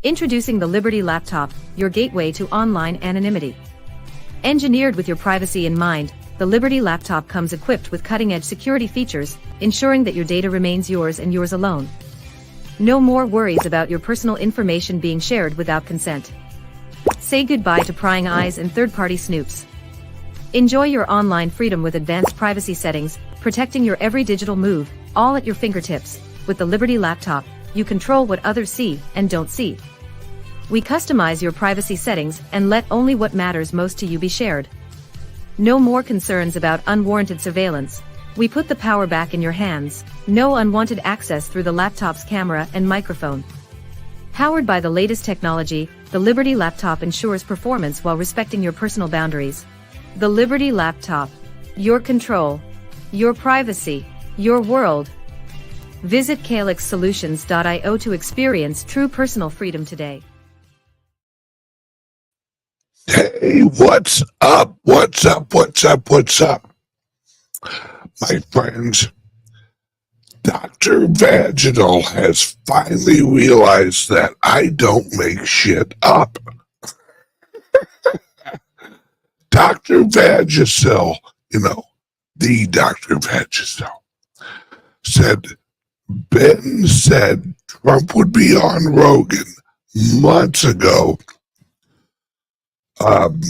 Introducing the Liberty Laptop, your gateway to online anonymity. Engineered with your privacy in mind, the Liberty Laptop comes equipped with cutting-edge security features, ensuring that your data remains yours and yours alone. No more worries about your personal information being shared without consent. Say goodbye to prying eyes and third-party snoops. Enjoy your online freedom with advanced privacy settings, protecting your every digital move, all at your fingertips. With the Liberty Laptop, you control what others see and don't see. We customize your privacy settings and let only what matters most to you be shared. No more concerns about unwarranted surveillance. We put the power back in your hands. No unwanted access through the laptop's camera and microphone. Powered by the latest technology, the Liberty Laptop ensures performance while respecting your personal boundaries. The Liberty Laptop. Your control. Your privacy. Your world. Visit calyxsolutions.io to experience true personal freedom today. Hey, what's up? What's up? What's up? What's up? My friends, Dr. Vaginal has finally realized that I don't make shit up. Dr. Vagisil, the Dr. Vagisil, said Ben said Trump would be on Rogan months ago. And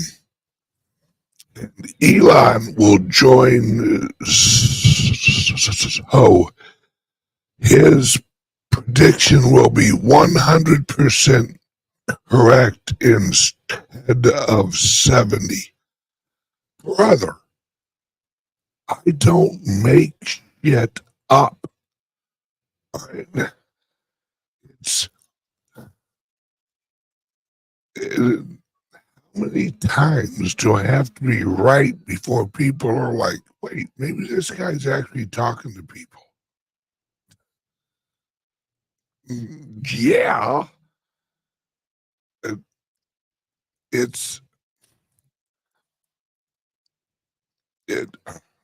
Elon will join. So his prediction will be 100% correct instead of 70. Brother, I don't make shit up. How many times do I have to be right before people are like, wait, maybe this guy's actually talking to people? Yeah.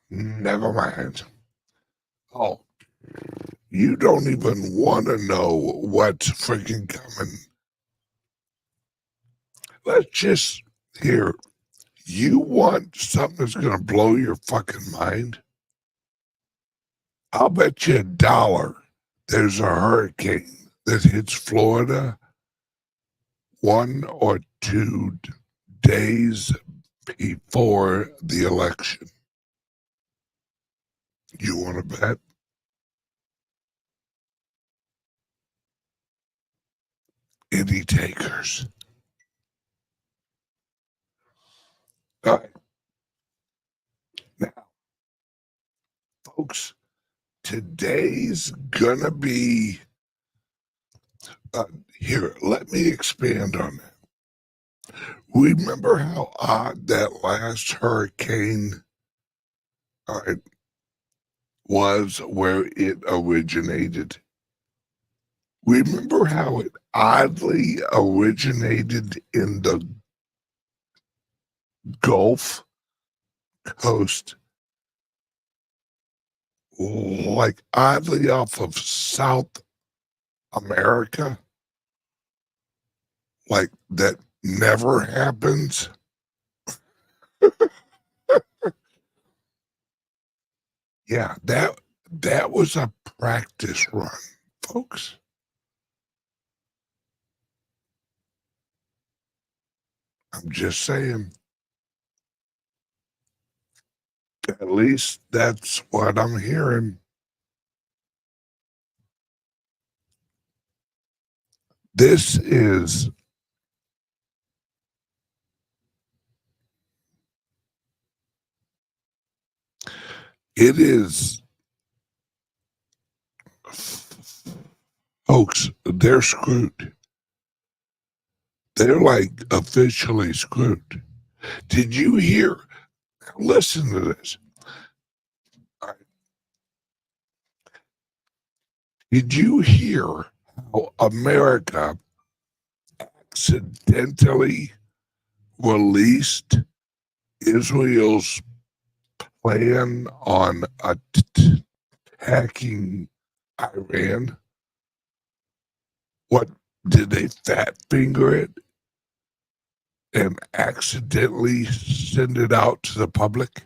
Never mind. Oh, you don't even want to know what's freaking coming. Let's just hear. You want something that's going to blow your fucking mind? I'll bet you $1 there's a hurricane that hits Florida 1 or 2 days before the election. You want to bet? Any takers? All right. Now, folks, today's gonna be here. Let me expand on that. Remember how odd that last hurricane was, where it originated? Remember how it oddly originated in the Gulf Coast, like oddly off of South America? Like that never happens? Yeah, that was a practice run, folks. I'm just saying. At least that's what I'm hearing. This is it is, folks, they're screwed. They're like officially screwed. Did you hear? Listen to this. Did you hear how America accidentally released Israel's plan on attacking Iran? What Did they fat finger it and accidentally send it out to the public?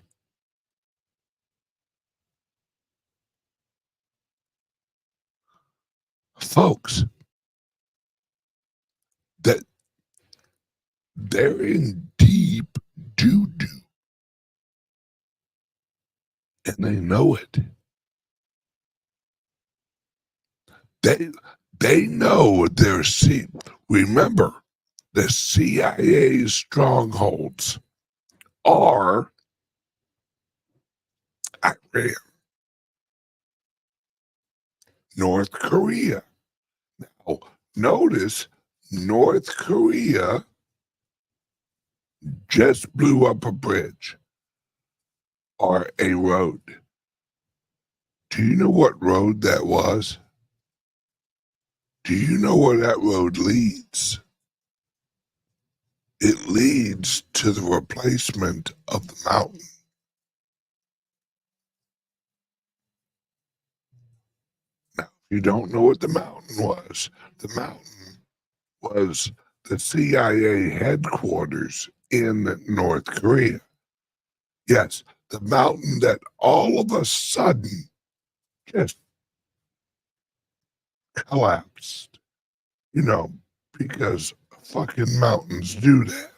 Folks, that they're in deep doo-doo, and they know it. They know their seat. Remember, the CIA's strongholds are Iran, North Korea. Now, notice North Korea just blew up a bridge or a road. Do you know what road that was? Do you know where that road leads? It leads to the replacement of the mountain. Now, if you don't know what the mountain was, the mountain was the CIA headquarters in North Korea. Yes, the mountain that all of a sudden just collapsed, because fucking mountains do that.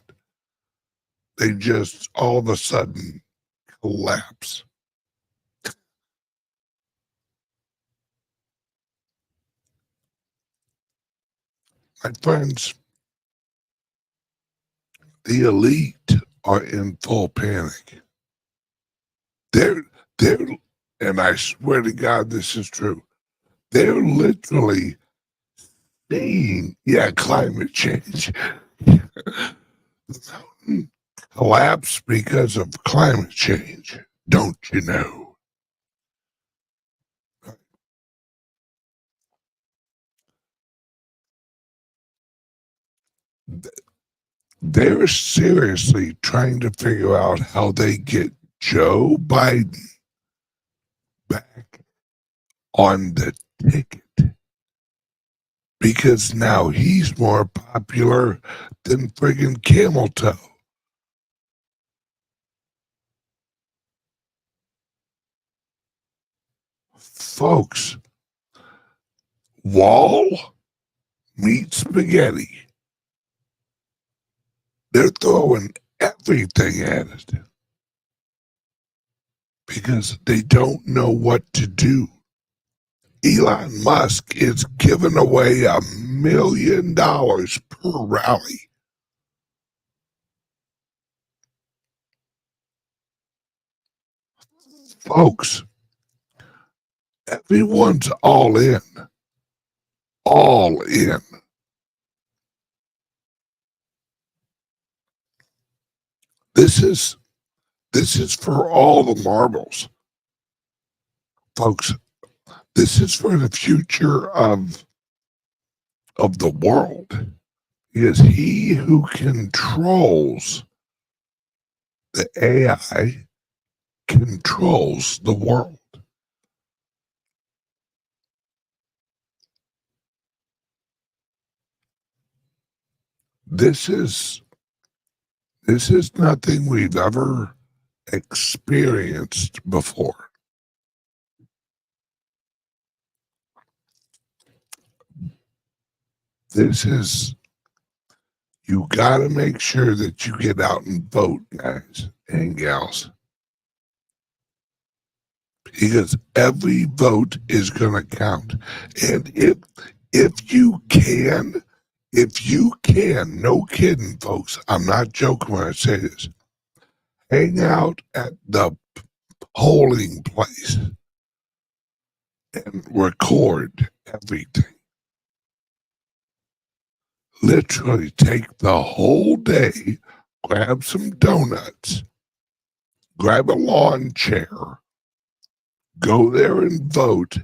They just all of a sudden collapse. My friends, the elite are in full panic. They're, and I swear to God, this is true. They're literally seeing, climate change. The mountain collapsed because of climate change. Don't you know? They're seriously trying to figure out how they get Joe Biden back on the ticket, because now he's more popular than friggin' camel toe. Folks, wall meets spaghetti. They're throwing everything at it because they don't know what to do. Elon Musk is giving away $1 million per rally. Folks, everyone's all in. All in. This is for all the marbles. Folks, this is for the future of the world. Is he who controls the AI controls the world. This is nothing we've ever experienced before. You got to make sure that you get out and vote, guys and gals, because every vote is going to count. And if you can, no kidding, folks, I'm not joking when I say this, hang out at the polling place and record everything. Literally take the whole day, grab some donuts, grab a lawn chair, go there and vote,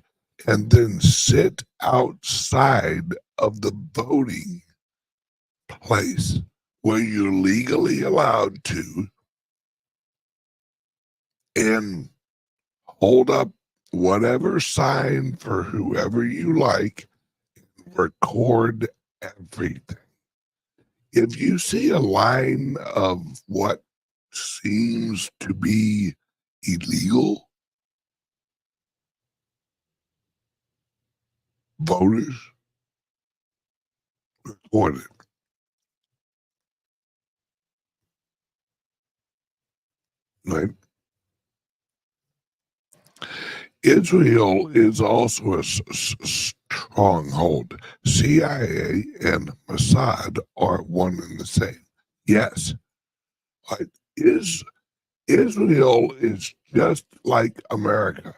and then sit outside of the voting place where you're legally allowed to, and hold up whatever sign for whoever you like, record everything. If you see a line of what seems to be illegal, voters report it. Right? Israel is also a stronghold. CIA and Mossad are one and the same. Yes, right? Israel is just like America.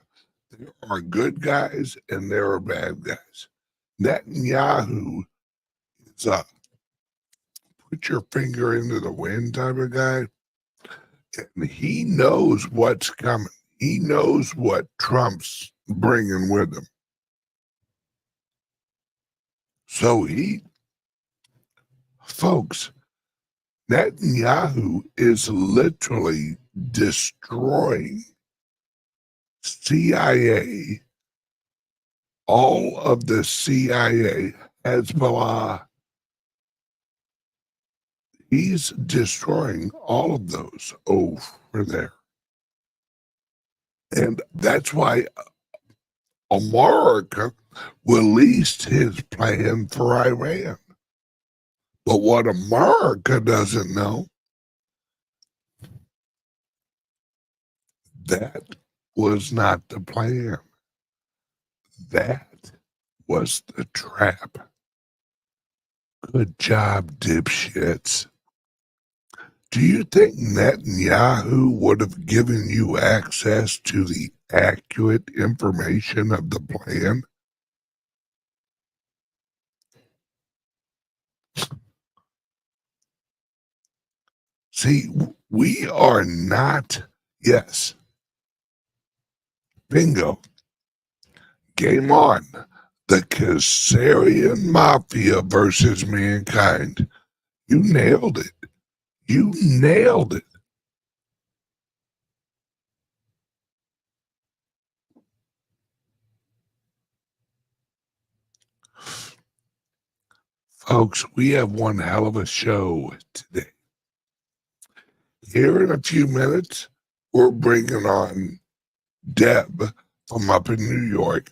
There are good guys and there are bad guys. Netanyahu is a put your finger into the wind type of guy, and he knows what's coming. He knows what Trump's bringing with him. So folks, Netanyahu is literally destroying CIA, all of the CIA, Hezbollah. He's destroying all of those over there. And that's why America released his plan for Iran. But what America doesn't know, that was not the plan. That was the trap. Good job, dipshits. Do you think Netanyahu would have given you access to the accurate information of the plan? See, we are not, yes, bingo, game on. The Khazarian Mafia versus mankind. You nailed it. You nailed it. Folks, we have one hell of a show today. Here in a few minutes, we're bringing on Deb from up in New York.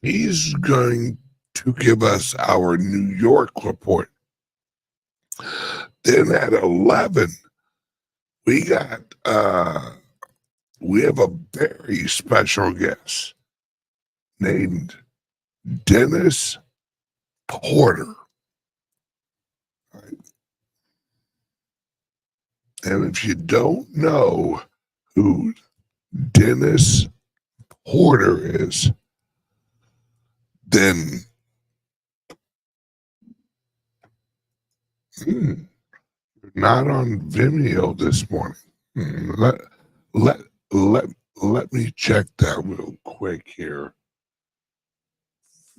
He's going to give us our New York report. Then at 11, we have a very special guest named Dennis Porter. Right? And if you don't know who Dennis Porter is, then you're not on Vimeo this morning. Let me check that real quick here.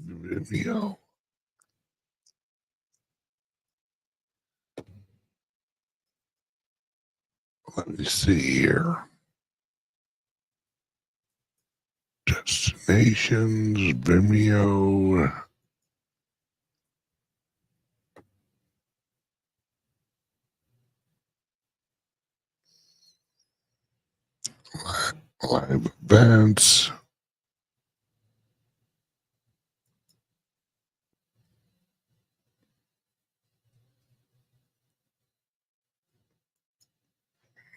Vimeo. Let me see here. Destinations, Vimeo. Live events.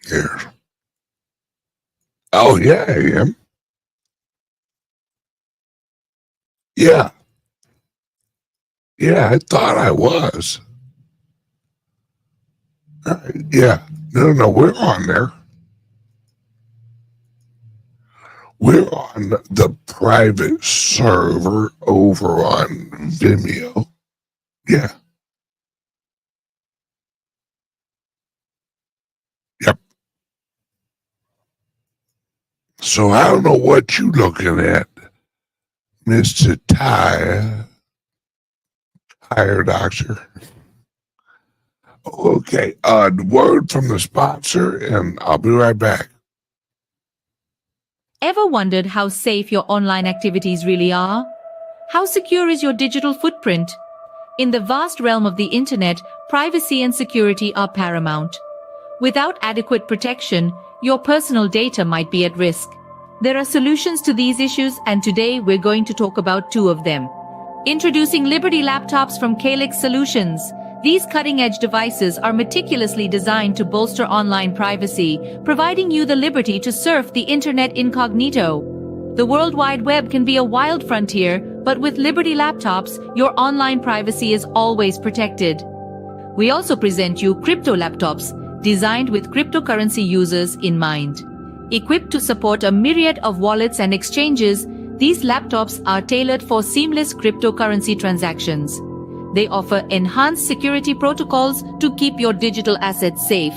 Here. Oh, yeah, I am. Yeah. Yeah, I thought I was. Yeah. No, we're on there. We're on the private server over on Vimeo. Yeah. Yep. So I don't know what you looking at, Mr. Tire Doctor. Okay. The word from the sponsor, and I'll be right back. Ever wondered how safe your online activities really are? How secure is your digital footprint? In the vast realm of the internet, privacy and security are paramount. Without adequate protection, your personal data might be at risk. There are solutions to these issues, and today we're going to talk about two of them. Introducing Liberty laptops from Calyx Solutions. These cutting-edge devices are meticulously designed to bolster online privacy, providing you the liberty to surf the internet incognito. The World Wide Web can be a wild frontier, but with Liberty laptops, your online privacy is always protected. We also present you crypto laptops, designed with cryptocurrency users in mind. Equipped to support a myriad of wallets and exchanges, these laptops are tailored for seamless cryptocurrency transactions. They offer enhanced security protocols to keep your digital assets safe.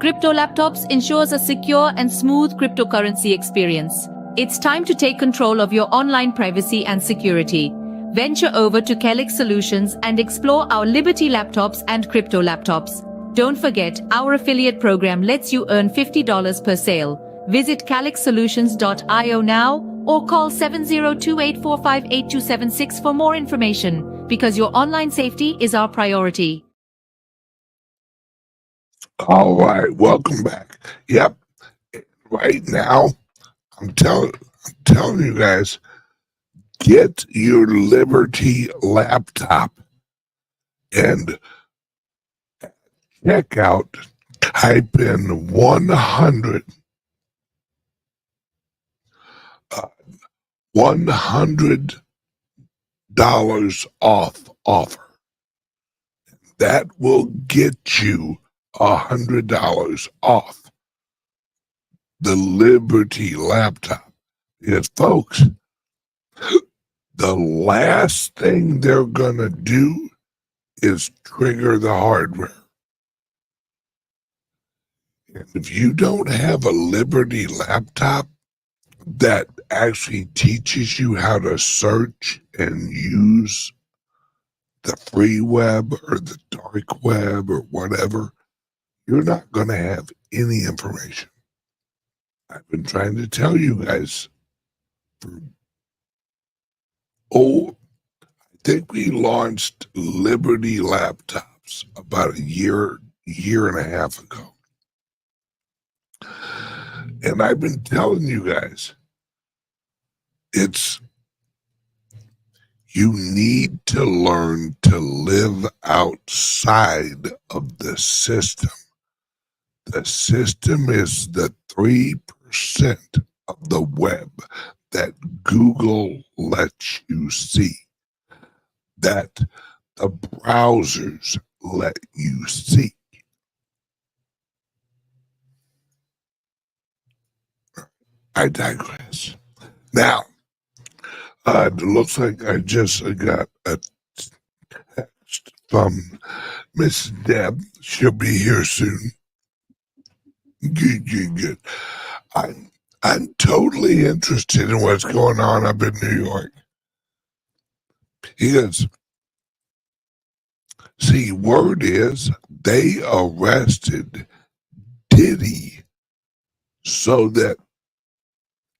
Crypto laptops ensures a secure and smooth cryptocurrency experience. It's time to take control of your online privacy and security. Venture over to Calyx Solutions and explore our Liberty laptops and crypto laptops. Don't forget, our affiliate program lets you earn $50 per sale. Visit calyxsolutions.io now or call 702-845-8276 for more information, because your online safety is our priority. All right, welcome back. Yep, right now, I'm telling you guys, get your Liberty laptop and check out, type in 100 $100 off offer. That will get you $100 off the Liberty laptop. Because folks, the last thing they're gonna do is trigger the hardware. And if you don't have a Liberty laptop that actually teaches you how to search and use the free web or the dark web or whatever, you're not going to have any information. I've been trying to tell you guys for, I think we launched Liberty laptops about a year and a half ago. And I've been telling you guys, you need to learn to live outside of the system. The system is the 3% of the web that Google lets you see, that the browsers let you see. I digress. Now, it looks like I just got a text from Miss Deb. She'll be here soon. Good. I'm totally interested in what's going on up in New York. He goes, see, word is they arrested Diddy so that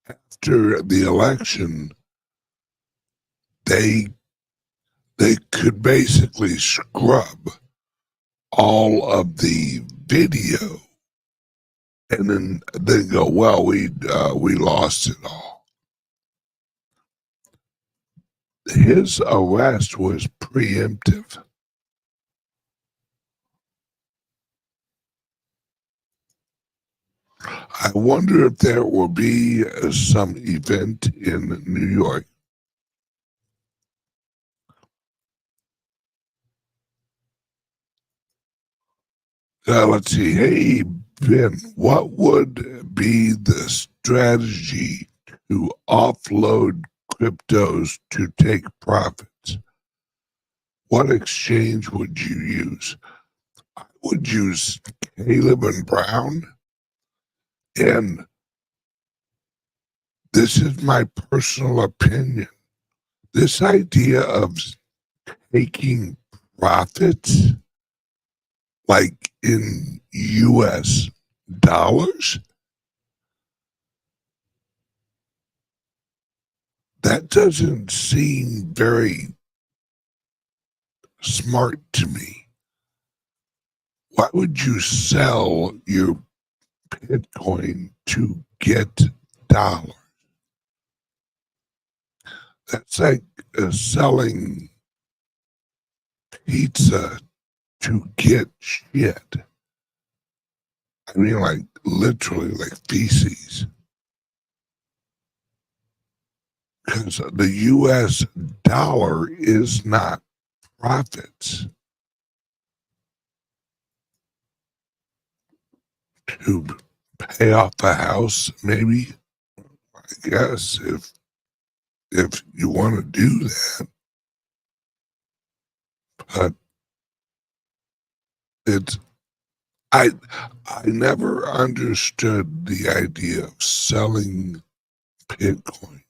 after the election, they could basically scrub all of the video, and then they go, well, we lost it all. His arrest was preemptive. I wonder if there will be some event in New York. Let's see. Hey, Ben, what would be the strategy to offload cryptos to take profits? What exchange would you use? I would use Caleb and Brown. And this is my personal opinion. This idea of taking profits, like in US dollars, that doesn't seem very smart to me. Why would you sell your Bitcoin to get dollars? That's like selling pizza to get shit. I mean, like literally, like feces. Because the US dollar is not profits. To pay off a house, maybe. I guess if you want to do that, but it's I never understood the idea of selling Bitcoin.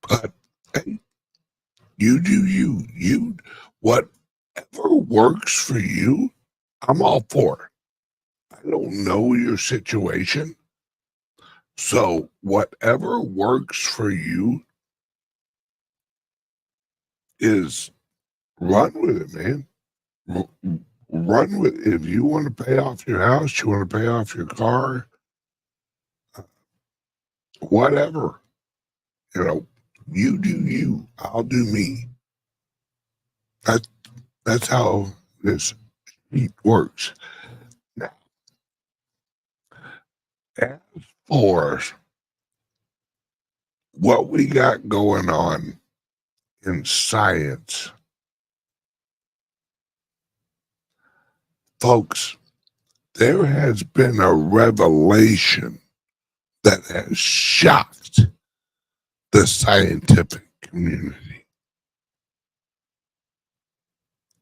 But hey, you do you. You whatever works for you, I'm all for. I don't know your situation. So whatever works for you is run with it, man. Run with it. If you want to pay off your house, you want to pay off your car, whatever. You know, you do you, I'll do me. That's how this heat works. Now, as for what we got going on in science, folks, there has been a revelation that has shocked the scientific community.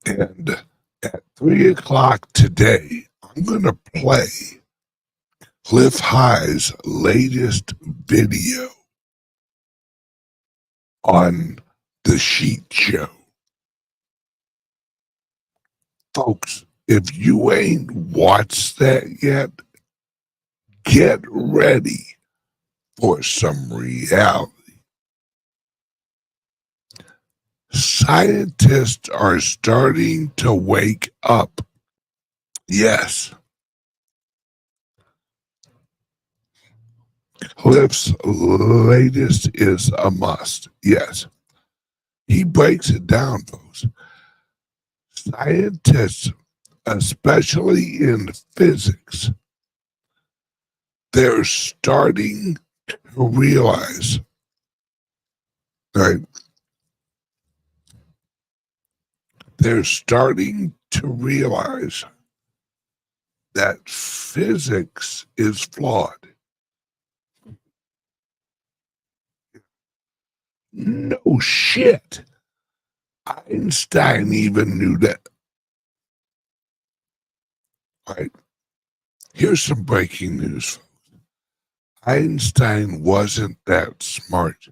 And at 3 o'clock today, I'm going to play Cliff High's latest video on the Sheet Show. Folks, if you ain't watched that yet, get ready for some reality. Scientists are starting to wake up. Yes. Cliff's latest is a must. Yes. He breaks it down, folks. Scientists, especially in physics, they're starting to realize, right? They're starting to realize that physics is flawed. No shit. Einstein even knew that. Right. Here's some breaking news, folks. Einstein wasn't that smart.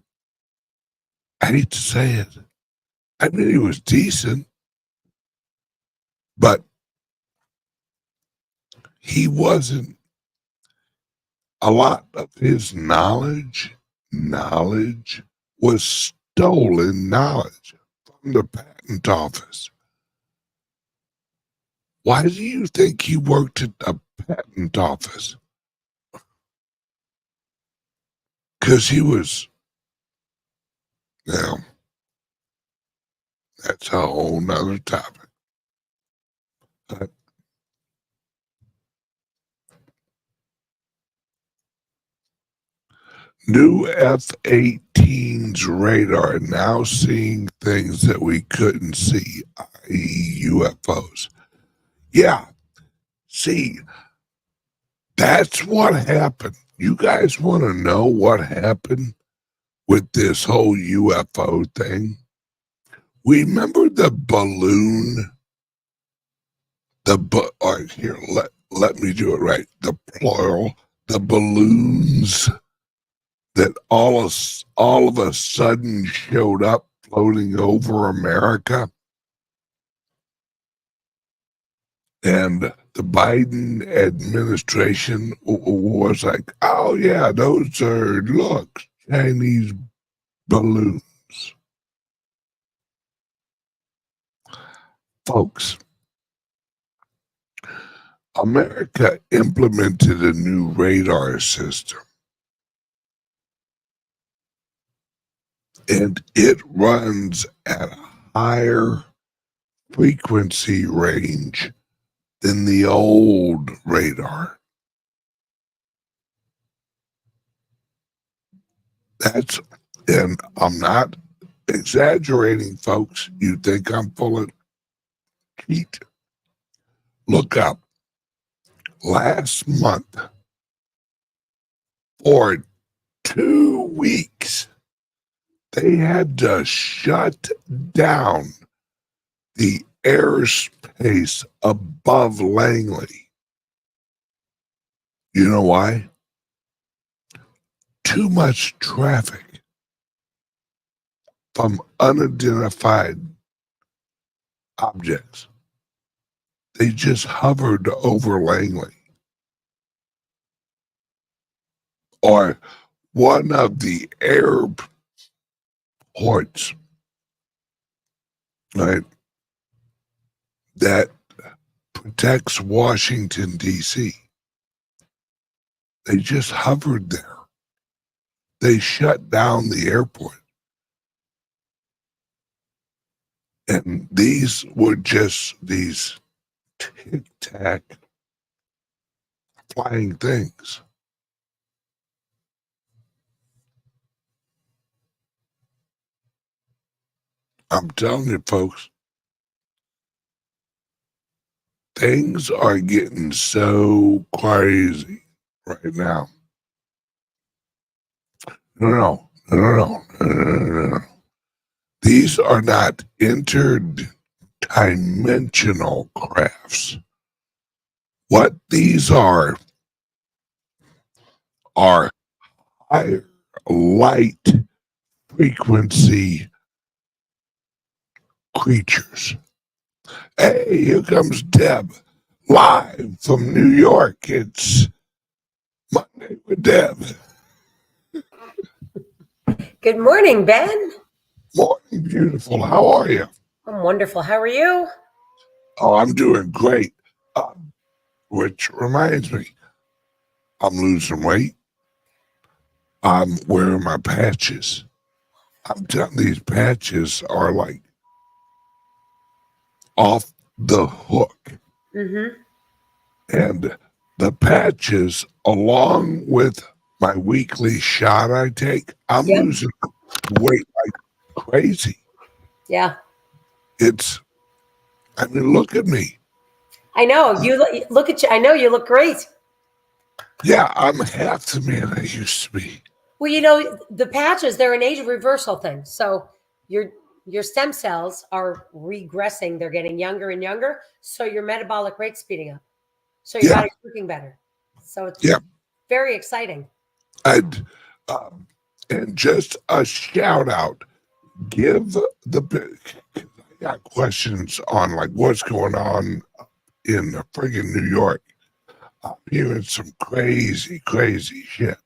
I hate to say it. I mean, he was decent, but he wasn't. A lot of his knowledge was stolen knowledge from the patent office. Why do you think he worked at a patent office? Because he was, now, that's a whole nother topic. But new F-18's radar now seeing things that we couldn't see, i.e. UFOs. Yeah, see, that's what happened. You guys want to know what happened with this whole UFO thing? Remember the balloon? All right, here, let me do it right. The plural, the balloons that all of a sudden showed up floating over America. And the Biden administration was like, oh yeah, those are, look, Chinese balloons. Folks, America implemented a new radar system, and it runs at a higher frequency range than the old radar. And I'm not exaggerating, folks. You think I'm full of heat? Look up. Last month, for 2 weeks, they had to shut down the airspace above Langley. You know why? Too much traffic from unidentified objects. They just hovered over Langley. Or one of the airports, right, that protects Washington, D.C. They just hovered there. They shut down the airport. And these were just these tic-tac flying things. I'm telling you, folks, things are getting so crazy right now. No. These are not interdimensional crafts. What these are higher light frequency creatures. Hey, here comes Deb, live from New York. It's Monday with Deb. Good morning, Ben. Morning, beautiful. How are you? I'm wonderful. How are you? Oh, I'm doing great. Which reminds me, I'm losing weight. I'm wearing my patches. I'm telling these patches are like off the hook. Mm-hmm. And the patches, along with my weekly shot I take, I'm losing weight like crazy. Yeah. I mean, look at me. I know. You look at you. I know you look great. Yeah, I'm half the man I used to be. Well, you know, the patches, they're an age reversal thing. So your stem cells are regressing. They're getting younger and younger. So your metabolic rate's speeding up. So your body's working better. So it's very exciting. And just a shout out, give I got questions on like what's going on in friggin' New York. I'm hearing some crazy shit.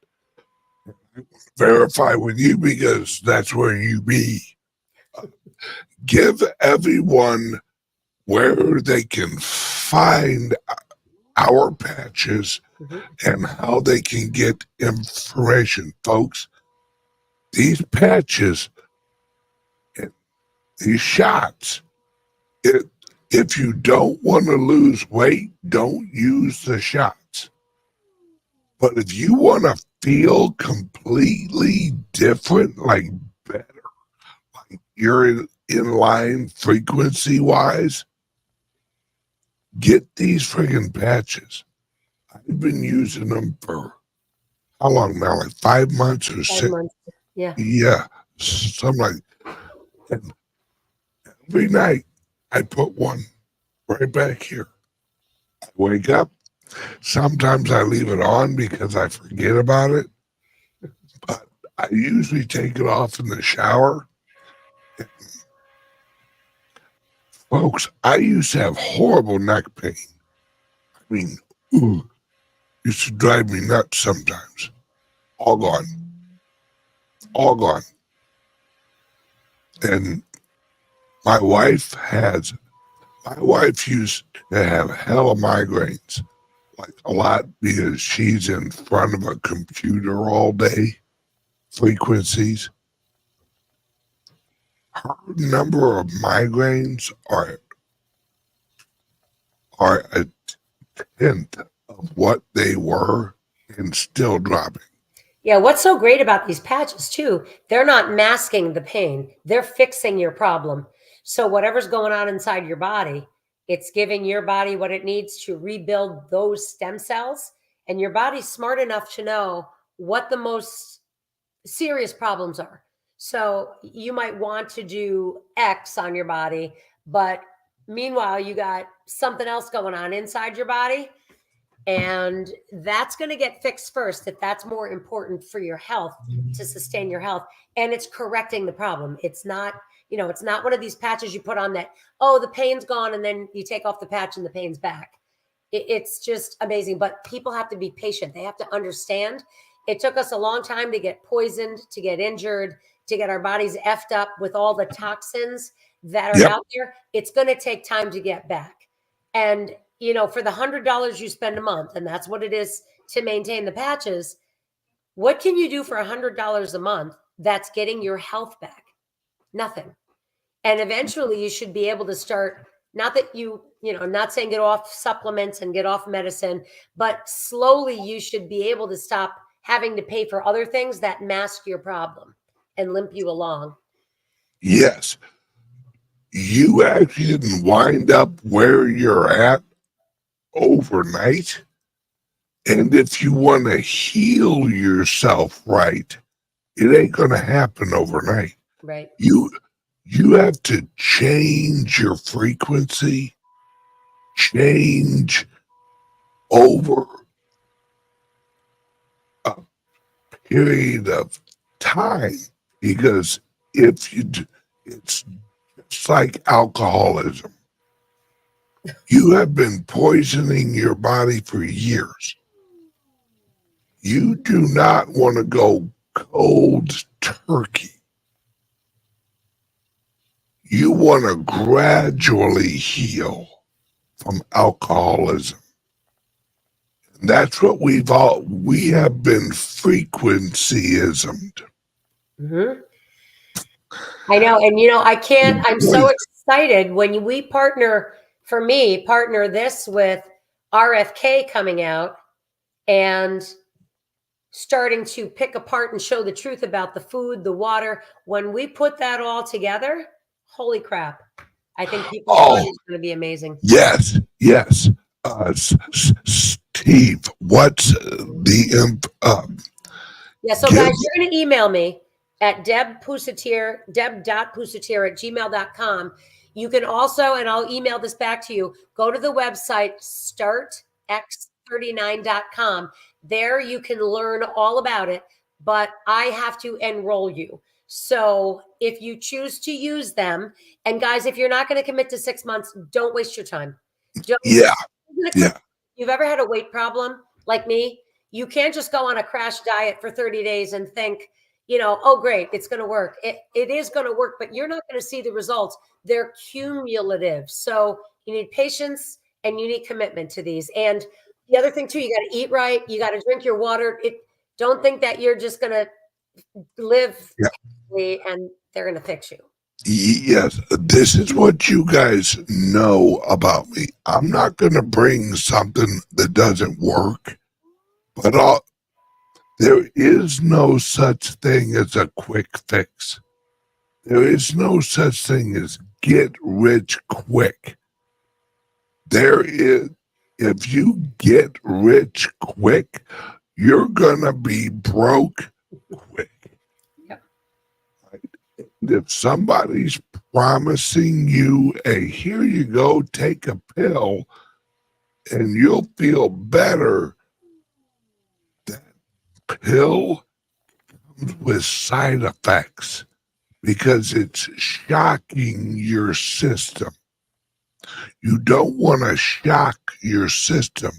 Verify with you because that's where you be. Give everyone where they can find our patches and how they can get information, folks. These patches, these shots, if you don't want to lose weight, don't use the shots. But if you want to feel completely different, like better, like you're in line frequency wise, get these friggin' patches. I've been using them for how long now? Like 5 months or 6 months. Yeah. Yeah. Something like and every night I put one right back here. I wake up. Sometimes I leave it on because I forget about it. But I usually take it off in the shower. Folks, I used to have horrible neck pain. mean, ooh, used to drive me nuts sometimes. All gone. All gone. And my wife used to have hella migraines, like a lot because she's in front of a computer all day, frequencies. Her number of migraines are a tenth of what they were and still dropping. Yeah, what's so great about these patches too, they're not masking the pain. They're fixing your problem. So whatever's going on inside your body, it's giving your body what it needs to rebuild those stem cells. And your body's smart enough to know what the most serious problems are. So you might want to do X on your body, but meanwhile, you got something else going on inside your body. And that's going to get fixed first if that's more important for your health, to sustain your health. And it's correcting the problem. It's not, it's not one of these patches you put on that, oh, the pain's gone, and then you take off the patch and the pain's back. It's just amazing. But people have to be patient. They have to understand. It took us a long time to get poisoned, to get injured, to get our bodies effed up with all the toxins that are out there. It's going to take time to get back. And for the $100 you spend a month, and that's what it is to maintain the patches, what can you do for $100 a month that's getting your health back? Nothing. And eventually you should be able to start, not that not saying get off supplements and get off medicine, but slowly you should be able to stop having to pay for other things that mask your problem and limp you along. Yes. You actually didn't wind up where you're at overnight. And if you want to heal yourself right, it ain't going to happen overnight. Right. You have to change your frequency, change over a period of time, because if you do, it's just like alcoholism. You have been poisoning your body for years. You do not want to go cold turkey. You want to gradually heal from alcoholism. And that's what we have been frequencyismed. Mm-hmm. I know. And, I'm so excited when we partner this with RFK coming out and starting to pick apart and show the truth about the food, the water. When we put that all together, holy crap. I think people's bodies are going to be amazing. Yes. Steve, what's the so guys, you're going to email me at deb.pusatier@gmail.com. You can also, and I'll email this back to you, go to the website startx39.com. There you can learn all about it, but I have to enroll you. So if you choose to use them, and guys, if you're not going to commit to 6 months, don't waste your time. You've ever had a weight problem like me? You can't just go on a crash diet for 30 days and think, oh, great, it's going to work. It is going to work, but you're not going to see the results. They're cumulative. So you need patience and you need commitment to these. And the other thing too, you got to eat right. You got to drink your water. Don't think that you're just going to live and they're going to fix you. Yes, this is what you guys know about me. I'm not going to bring something that doesn't work, but there is no such thing as a quick fix. There is no such thing as get rich quick. There is, if you get rich quick, you're going to be broke quick. Yep. Right? And if somebody's promising you here you go, take a pill and you'll feel better, that pill comes with side effects because it's shocking your system. You don't want to shock your system.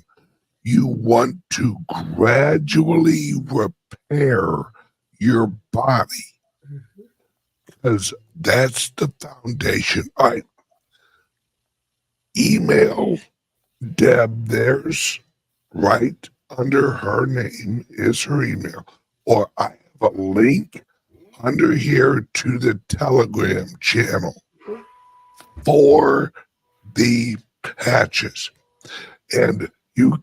You want to gradually repair your body, because that's the foundation. All right. Email Deb. There's right under her name is her email. Or I have a link under here to the Telegram channel for the patches. And you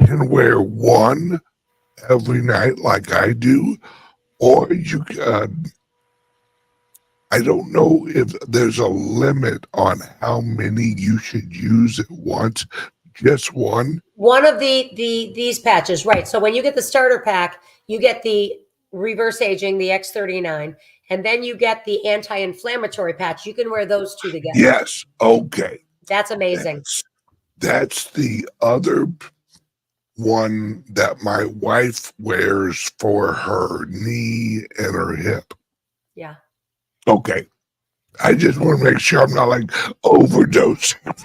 can wear one every night like I do, or you can, I don't know if there's a limit on how many you should use at once. Just one. One of these patches, right? So when you get the starter pack, you get the reverse aging, the X39, and then you get the anti-inflammatory patch. You can wear those two together. Yes. Okay. That's amazing. That's the other one that my wife wears for her knee and her hip. Yeah. Okay. I just want to make sure I'm not like overdosing.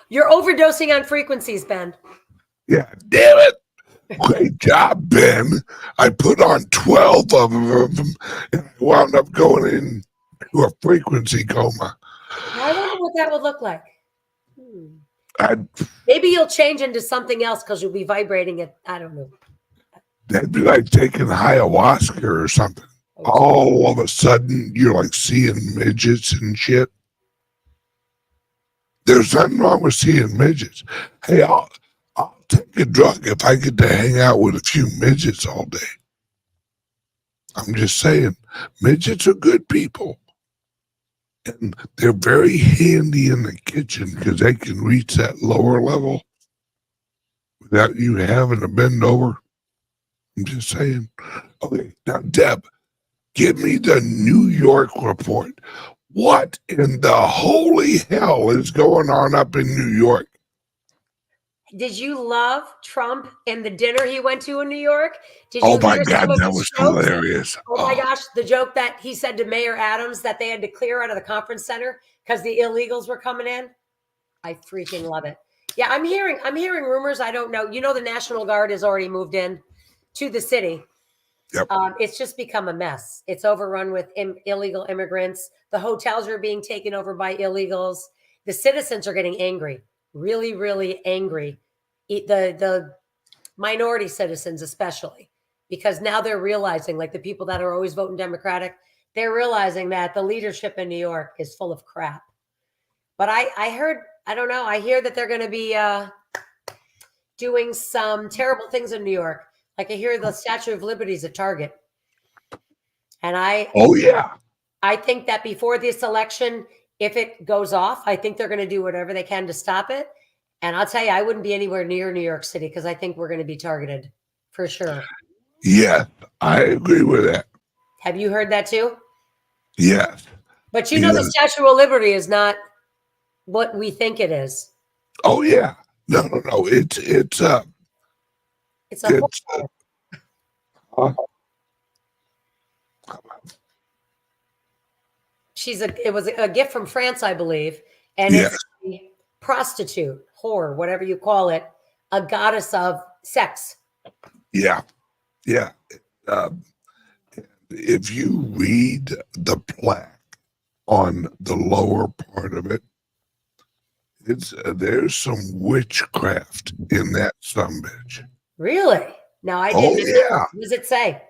You're overdosing on frequencies, Ben. Yeah, damn it. Great job, Ben. I put on 12 of them and I wound up going into a frequency coma. I wonder what that would look like. I'd, Maybe you'll change into something else because you'll be vibrating it. I don't know. that'd be like taking ayahuasca or something. All of a sudden, you're like seeing midgets and shit. There's nothing wrong with seeing midgets. Hey, I'll take a drug if I get to hang out with a few midgets all day. I'm just saying, midgets are good people. And they're very handy in the kitchen because they can reach that lower level without you having to bend over. I'm just saying. Okay, now, Deb, give me the New York report. What in the holy hell is going on up in New York? Did you love Trump and the dinner he went to in New York? Did Oh you my hear some God, of that his was jokes? hilarious. Oh my gosh, the joke that he said to Mayor Adams that they had to clear out of the conference center because the illegals were coming in. I freaking love it. Yeah, I'm hearing rumors. I don't know. You know, the National Guard has already moved in to the city. Yep. It's just become a mess. It's overrun with illegal immigrants. The hotels are being taken over by illegals. The citizens are getting angry, really, really angry. The minority citizens especially, because now they're realizing, like the people that are always voting Democratic, they're realizing that the leadership in New York is full of crap. But I heard, I don't know, I hear that they're going to be doing some terrible things in New York. Like I hear the Statue of Liberty is at Target. And I think that before this election, if it goes off, I think they're going to do whatever they can to stop it. And I'll tell you, I wouldn't be anywhere near New York City because I think we're going to be targeted for sure. Yeah, I agree with that. Have you heard that too? Yes. But you know, the Statue of Liberty is not what we think it is. Oh yeah. No. It's a it was a gift from France, I believe. And it's a prostitute, whore, whatever you call it, a goddess of sex. Yeah. If you read the plaque on the lower part of it, there's some witchcraft in that sumbitch. Really? No, I didn't. What does it say?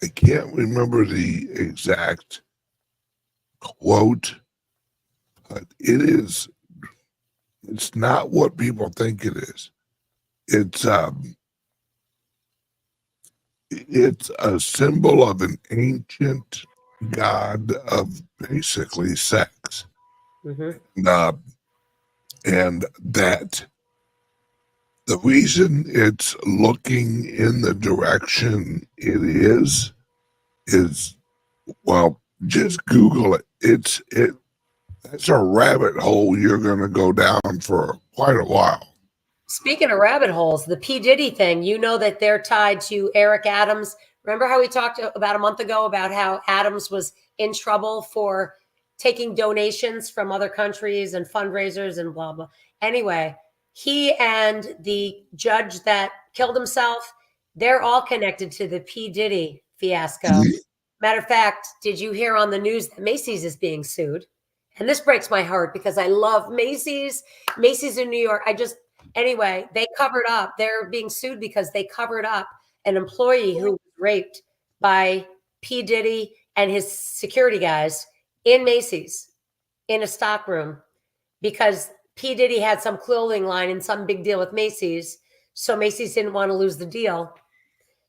I can't remember the exact quote, but it's not what people think it is. It's a symbol of an ancient god of basically sex. Mm-hmm. And that the reason it's looking in the direction it is well, just Google it. That's a rabbit hole you're going to go down for quite a while. Speaking of rabbit holes, the P. Diddy thing, you know that they're tied to Eric Adams. Remember how we talked about a month ago about how Adams was in trouble for taking donations from other countries and fundraisers and blah, blah. Anyway, he and the judge that killed himself, they're all connected to the P. Diddy fiasco. Matter of fact, did you hear on the news that Macy's is being sued? And this breaks my heart because I love Macy's. Macy's in New York. Anyway, they covered up. They're being sued because they covered up an employee who was raped by P. Diddy and his security guys in Macy's in a stockroom because P. Diddy had some clothing line and some big deal with Macy's. So Macy's didn't want to lose the deal.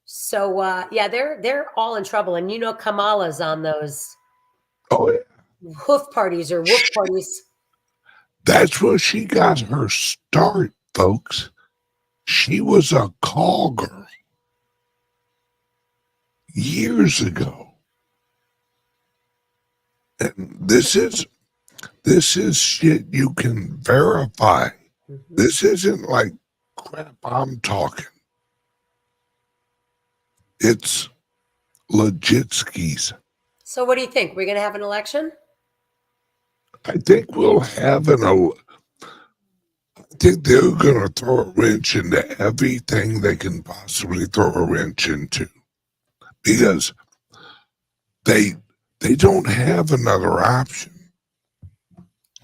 So yeah, they're all in trouble. And you know Kamala's on those hoof parties or woof parties. That's where she got her start, folks. She was a call girl years ago. And this is shit you can verify. Mm-hmm. This isn't like crap I'm talking. It's legit skis. So what do you think? We're going to have an election? I think we'll have I think they're going to throw a wrench into everything they can possibly throw a wrench into because they don't have another option.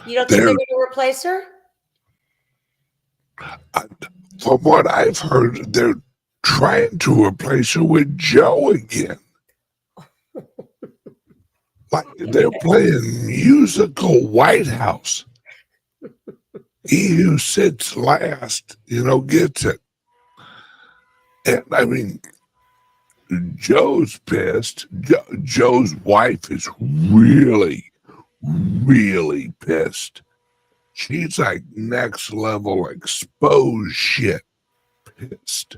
You don't think they're going to replace her? From what I've heard, they're trying to replace her with Joe again. Like they're playing musical White House. He who sits last, gets it. And I mean, Joe's pissed. Joe's wife is really, really pissed. She's like next level exposed shit pissed.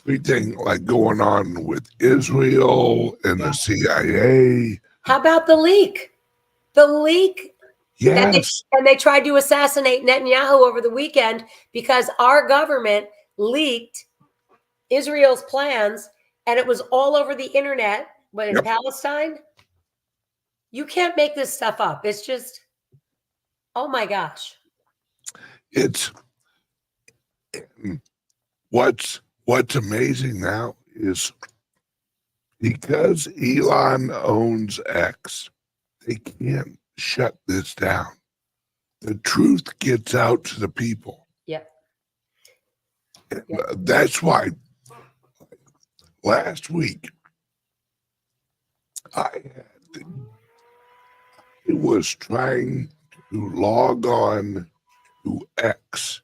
Everything like going on with Israel and the CIA. How about the leak? The leak. Yes. And they tried to assassinate Netanyahu over the weekend because our government leaked Israel's plans and it was all over the internet. But in Palestine, you can't make this stuff up. It's just, oh my gosh. It's what's amazing now is because Elon owns X, they can't shut this down. The truth gets out to the people. Yep. That's why last week I was trying to log on to X,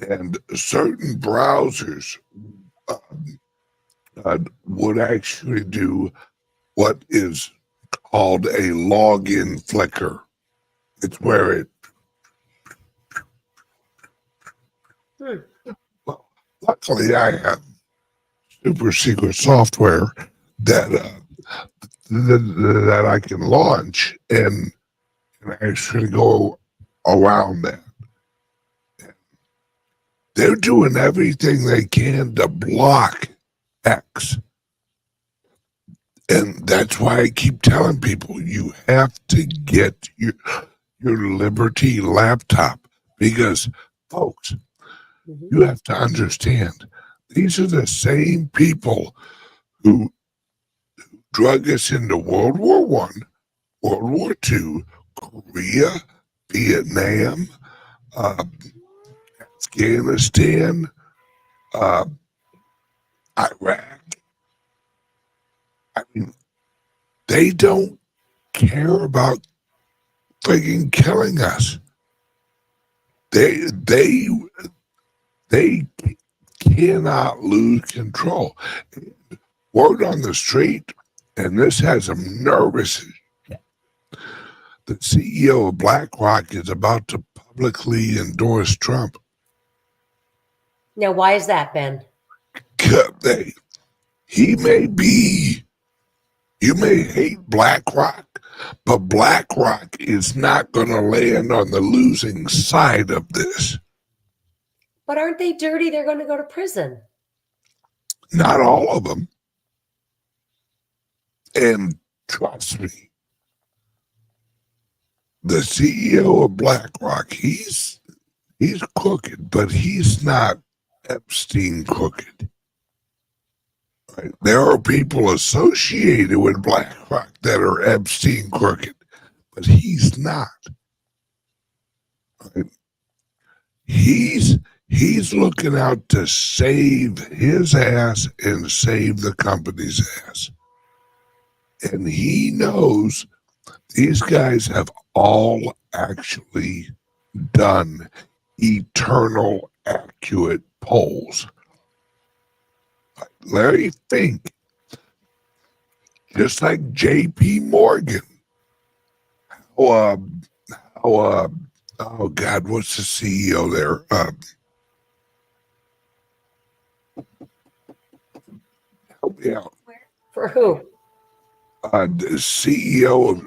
and certain browsers would actually do what is called a login flicker. It's where it. Well, luckily, I have super secret software that I can launch and actually go around that. They're doing everything they can to block X. And that's why I keep telling people you have to get your Liberty laptop because, folks, you have to understand, these are the same people who drug us into World War I, World War II, Korea, Vietnam, Afghanistan, Iraq. I mean, they don't care about frigging killing us. They cannot lose control. Word on the street, and this has them nervous. The CEO of BlackRock is about to publicly endorse Trump. Now, why is that, Ben? You may hate BlackRock, but BlackRock is not going to land on the losing side of this. But aren't they dirty? They're going to go to prison. Not all of them. And trust me, the CEO of BlackRock, he's crooked, but he's not Epstein crooked. Right? There are people associated with BlackRock that are Epstein crooked, but he's not. Right? He's looking out to save his ass and save the company's ass. And he knows these guys have all actually done eternal accurate polls. Larry Fink, just like J.P. Morgan. Oh God, what's the CEO there? Help me out. For who? The CEO of,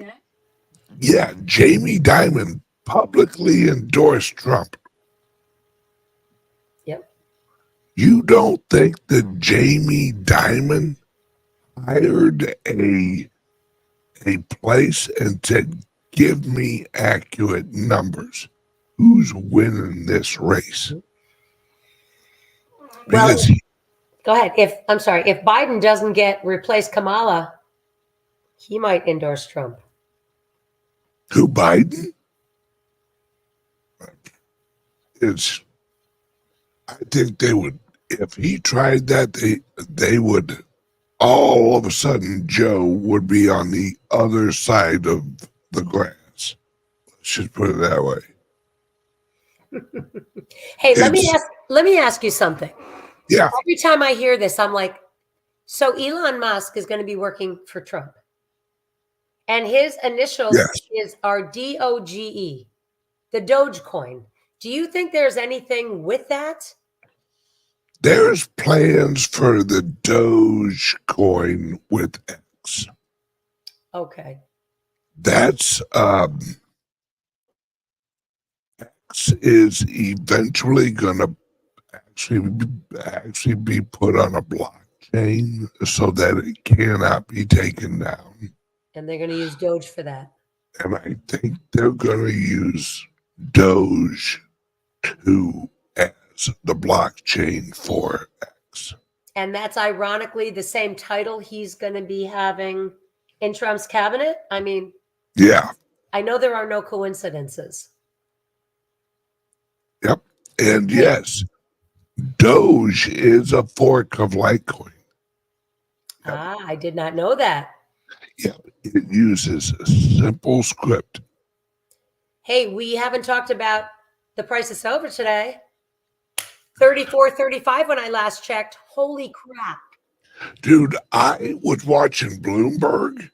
Jamie Dimon publicly endorsed Trump. Yep. You don't think that Jamie Dimon hired a place and said, give me accurate numbers? Who's winning this race? Because Well, go ahead. If Biden doesn't replace Kamala, he might endorse Trump. who, Biden? I think they would, if he tried that, they would, all of a sudden, Joe would be on the other side of the grass. Let's just put it that way. Hey, let me ask you something. Yeah. Every time I hear this, I'm like, so Elon Musk is going to be working for Trump. And his initials are DOGE, the Dogecoin. Do you think there's anything with that? There's plans for the Dogecoin with X. Okay. That's X is eventually going to actually be put on a blockchain so that it cannot be taken down. And they're going to use Doge for that. And I think they're going to use Doge 2 as the blockchain for X. And that's ironically the same title he's going to be having in Trump's cabinet. I mean, yeah. I know there are no coincidences. Yep. And yes, Doge is a fork of Litecoin. Yep. Ah, I did not know that. Yep. It uses a simple script. Hey, we haven't talked about the price of silver today. 34.35 when I last checked. Holy crap. Dude, I was watching Bloomberg,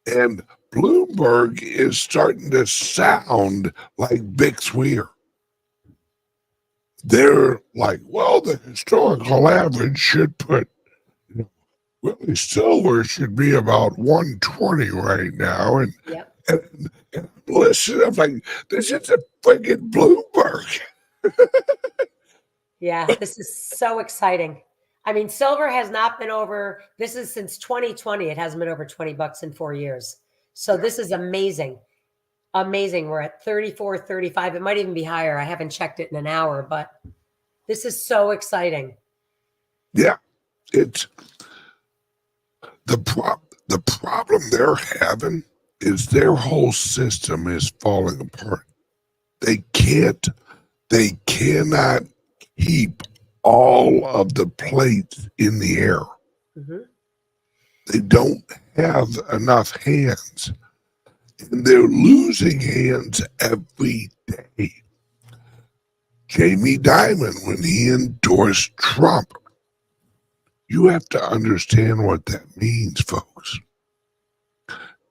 and Bloomberg is starting to sound like Bix Swear. They're like, well, the historical average should put, really, silver should be about 120 right now. And, yep. and listen, I'm like, this is a friggin' Bloomberg. Yeah, this is so exciting. I mean, silver has not been over, this is since 2020. It hasn't been over $20 in 4 years. So this is amazing. Amazing. We're at 34.35. It might even be higher. I haven't checked it in an hour, but this is so exciting. Yeah, it's the problem they're having is their whole system is falling apart. They cannot keep all of the plates in the air. Mm-hmm. They don't have enough hands. And they're losing hands every day. Jamie Dimon, when he endorsed Trump, you have to understand what that means, folks.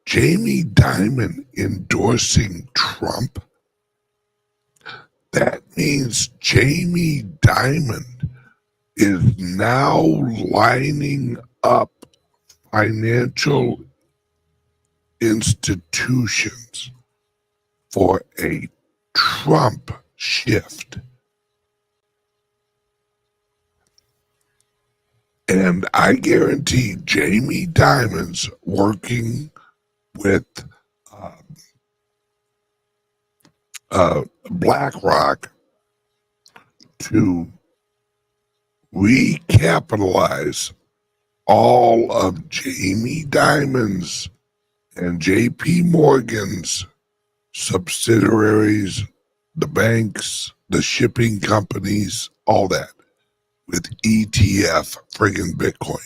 Jamie Dimon endorsing Trump, that means Jamie Dimon is now lining up financial institutions for a Trump shift. And And I guarantee Jamie Dimon's working with BlackRock to recapitalize all of Jamie Dimon's and JP Morgan's subsidiaries, the banks, the shipping companies, all that, with ETF friggin' Bitcoin.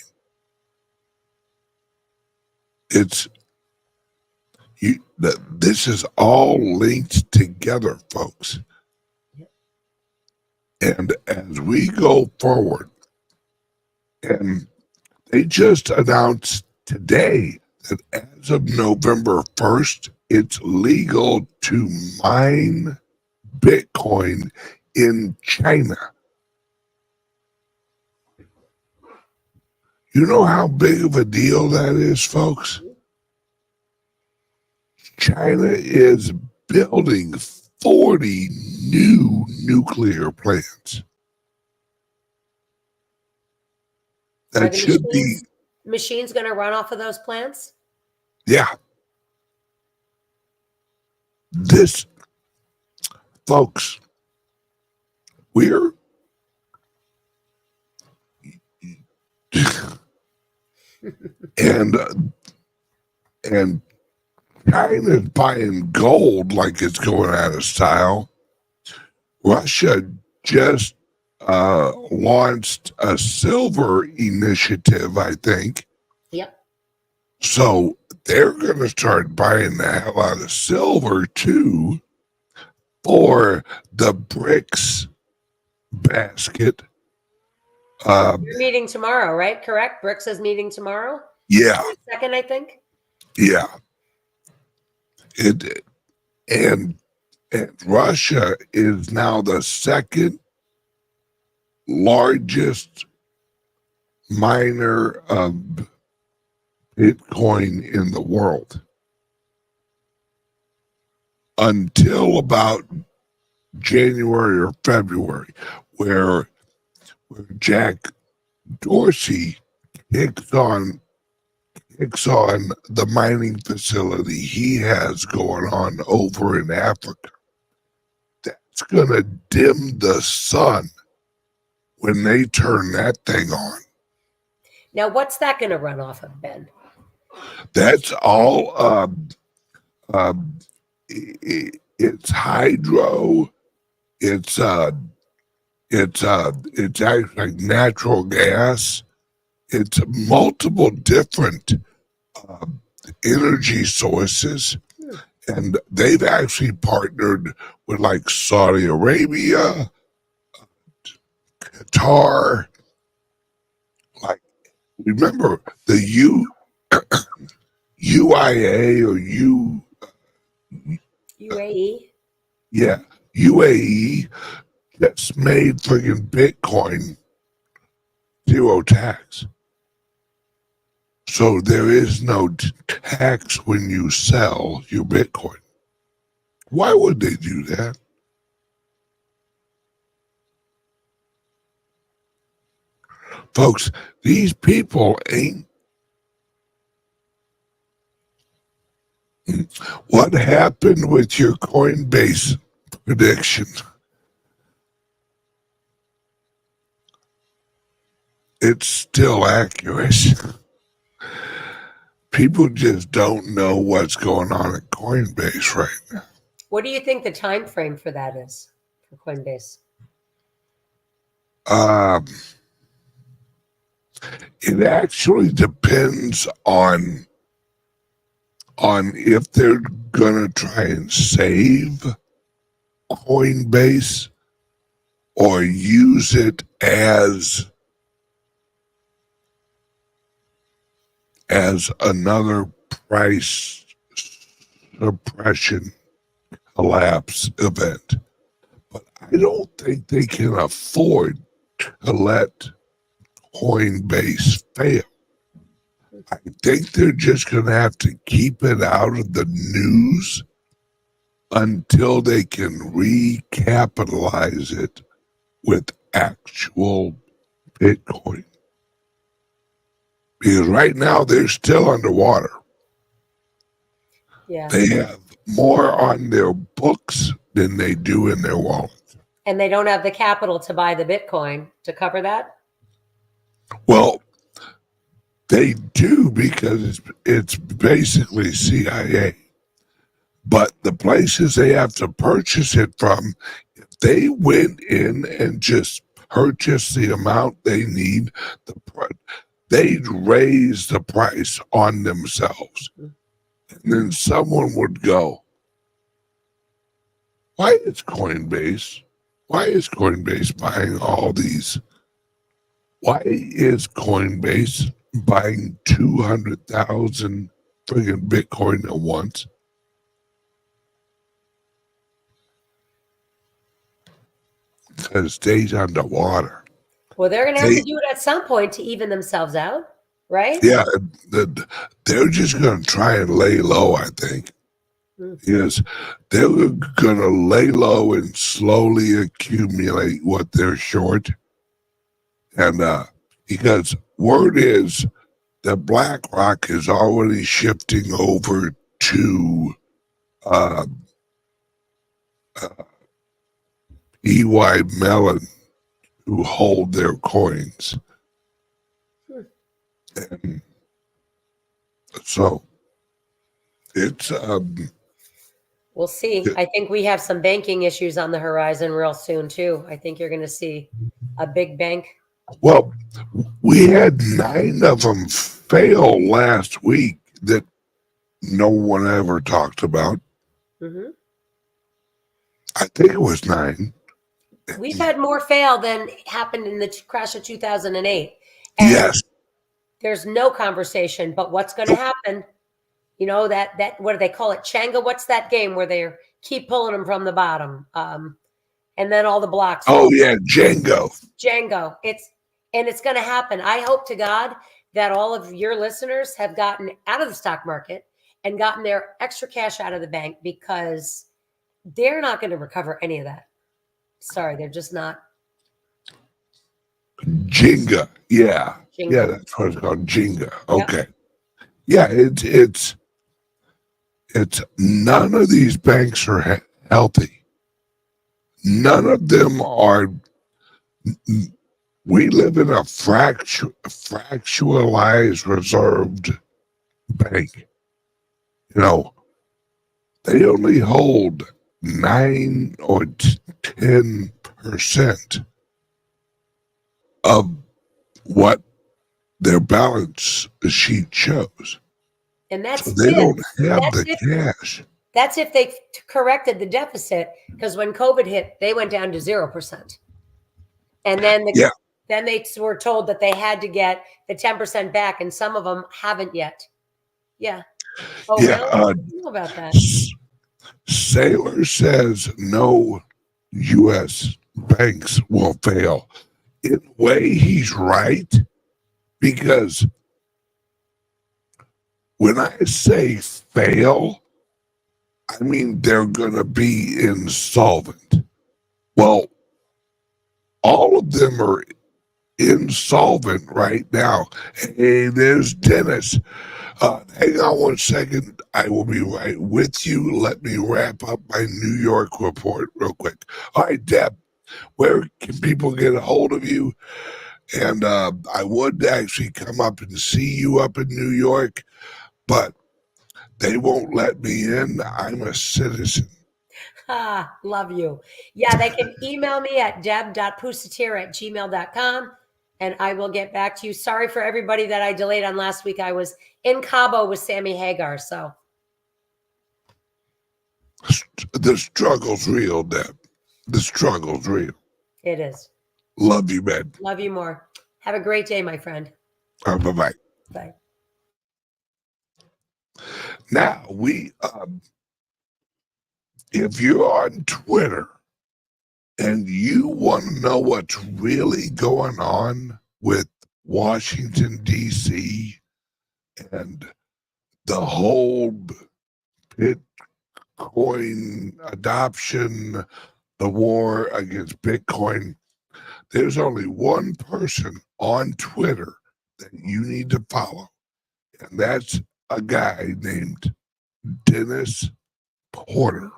This is all linked together, folks. And as we go forward, and they just announced today that as of November 1st, it's legal to mine Bitcoin in China. You know how big of a deal that is, folks? China is building 40 new nuclear plants. That should be machines going to run off of those plants. Yeah. This, folks, we're and China's buying gold like it's going out of style. Russia just launched a silver initiative, I think. Yep. So they're going to start buying the hell out of silver too for the BRICS basket. You're meeting tomorrow, right? Correct? BRICS is meeting tomorrow? Yeah. Second, I think. Yeah. And Russia is now the second largest miner of Bitcoin in the world. Until about January or February, where Jack Dorsey kicks on the mining facility he has going on over in Africa. That's going to dim the sun when they turn that thing on. Now, what's that going to run off of, Ben? That's all. It's hydro. It's actually like natural gas. It's multiple different energy sources, and they've actually partnered with like Saudi Arabia, Qatar. Like, remember the UIA or UAE? Yeah, UAE just made friggin' Bitcoin zero tax. So there is no tax when you sell your Bitcoin. Why would they do that? Folks, these people ain't. What happened with your Coinbase prediction? It's still accurate. People just don't know what's going on at Coinbase right now. What do you think the time frame for that is for Coinbase? It actually depends on if they're gonna try and save Coinbase or use it as another price suppression collapse event. But I don't think they can afford to let Coinbase fail. I think they're just going to have to keep it out of the news until they can recapitalize it with actual Bitcoin. Because right now they're still underwater. Yeah. They have more on their books than they do in their wallet. And they don't have the capital to buy the Bitcoin to cover that? Well, they do because it's basically CIA. But the places they have to purchase it from, if they went in and just purchased the amount they need, they'd raise the price on themselves. And then someone would go, why is Coinbase buying all these? Why is Coinbase buying 200,000 friggin' Bitcoin at once? Because they's underwater. Well, they're going to have to do it at some point to even themselves out, right? Yeah, they're just going to try and lay low, I think. Yes, they're going to lay low and slowly accumulate what they're short. And because word is that BlackRock is already shifting over to EY Mellon who hold their coins. And so it's we'll see. I think we have some banking issues on the horizon real soon too. I think you're going to see a big bank. Well, we had 9 of them fail last week that no one ever talked about. Mm-hmm. I think it was 9. We've had more fail than happened in the crash of 2008. And yes. There's no conversation, but what's going to happen? You know, that what do they call it? Changa? What's that game where they keep pulling them from the bottom? And then all the blocks. Oh, yeah, Django. It's going to happen. I hope to God that all of your listeners have gotten out of the stock market and gotten their extra cash out of the bank, because they're not going to recover any of that. Sorry, they're just not. Jenga. Yeah. Jenga. Yeah, that's what it's called. Jenga. Okay. Yep. Yeah, it's none of these banks are healthy. None of them are. We live in a fractionalized reserved bank. You know, they only hold 9 or 10% of what their balance sheet shows. And that's so they don't have the cash. That's if they corrected the deficit, because when COVID hit, they went down to 0%. And then then they were told that they had to get the 10% back, and some of them haven't yet. Yeah. Oh, yeah. really? I don't know about that. Saylor says no U.S. banks will fail. In a way, he's right, because when I say fail, I mean they're going to be insolvent. Well, all of them are insolvent right now. Hey, there's Dennis. Hang on one second. I will be right with you. Let me wrap up my New York report real quick. All right, Deb, where can people get a hold of you? And I would actually come up and see you up in New York, but they won't let me in. I'm a citizen. Love you. Yeah, they can email me at deb.pusatir@gmail.com, and I will get back to you. Sorry for everybody that I delayed on last week. I was in Cabo with Sammy Hagar, so. The struggle's real, Deb. The struggle's real. It is. Love you, man. Love you more. Have a great day, my friend. Bye-bye. Bye. Now, if you're on Twitter and you want to know what's really going on with Washington, D.C. and the whole Bitcoin adoption, the war against Bitcoin, there's only one person on Twitter that you need to follow. And that's a guy named Dennis Porter.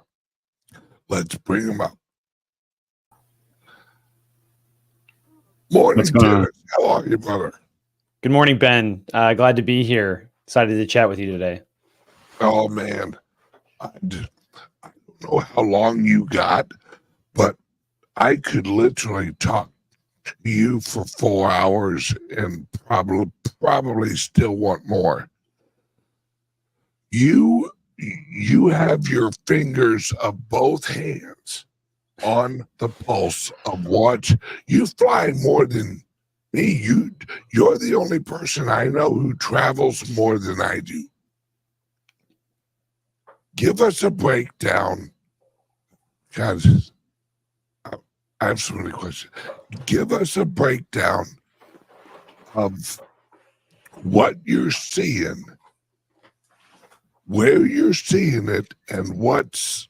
Let's bring him up. Morning, What's going on? Dennis. How are you, brother? Good morning, Ben. Glad to be here. Excited to chat with you today. Oh, man. I don't know how long you got, but I could literally talk to you for 4 hours and probably still want more. You have your fingers of both hands on the pulse of what you fly more than me. You're the only person I know who travels more than I do. Give us a breakdown. God, I have so many questions. Give us a breakdown of what you're seeing, where you're seeing it, and what's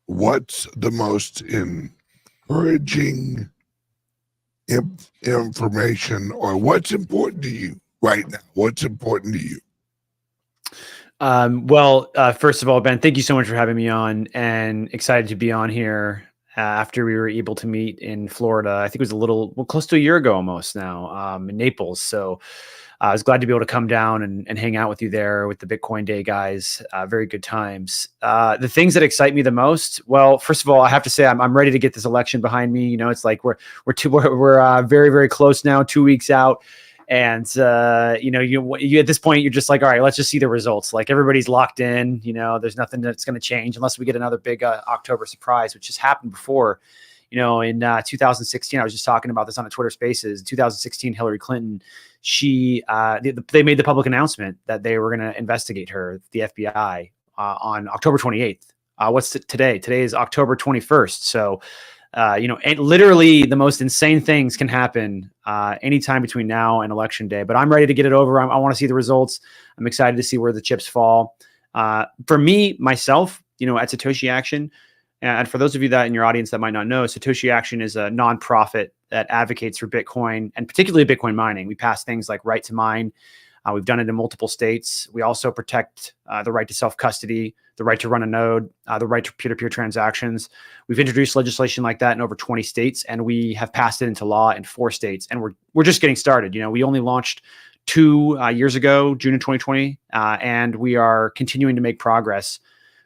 the most encouraging information, or what's important to you right now. What's important to you? First of all, Ben, thank you so much for having me on, and excited to be on here after we were able to meet in Florida. I think it was close to a year ago almost now, in Naples. So I was glad to be able to come down and hang out with you there with the Bitcoin Day guys. Very good times. The things that excite me the most, well, first of all, I have to say I'm ready to get this election behind me. You know, it's like we're very, very close now, 2 weeks out. And, you at this point, you're just like, all right, let's just see the results. Like, everybody's locked in, there's nothing that's going to change unless we get another big October surprise, which has happened before. In 2016, I was just talking about this on a Twitter Spaces. 2016, Hillary Clinton, they made the public announcement that they were going to investigate her, the FBI, on October 28th. What's today? Today is October 21st. So, and literally the most insane things can happen anytime between now and election day. But I'm ready to get it over. I want to see the results. I'm excited to see where the chips fall. For me, myself, at Satoshi Action, and for those of you that in your audience that might not know, Satoshi Action is a nonprofit that advocates for Bitcoin and particularly Bitcoin mining. We pass things like right to mine. We've done it in multiple states. We also protect the right to self-custody, the right to run a node, the right to peer-to-peer transactions. We've introduced legislation like that in over 20 states, and we have passed it into law in 4 states. And we're just getting started. We only launched 2 years ago, June of 2020, and we are continuing to make progress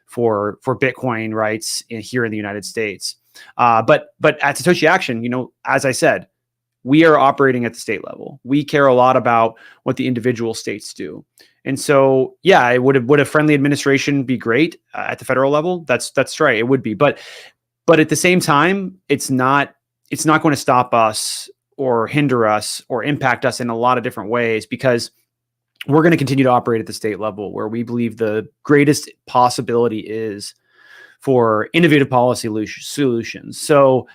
for Bitcoin rights here in the United States. But at Satoshi Action, as I said, we are operating at the state level. We care a lot about what the individual states do. And so, yeah, would a friendly administration be great at the federal level? That's right. It would be. But at the same time, it's not going to stop us or hinder us or impact us in a lot of different ways, because we're going to continue to operate at the state level where we believe the greatest possibility is for innovative policy solutions. So,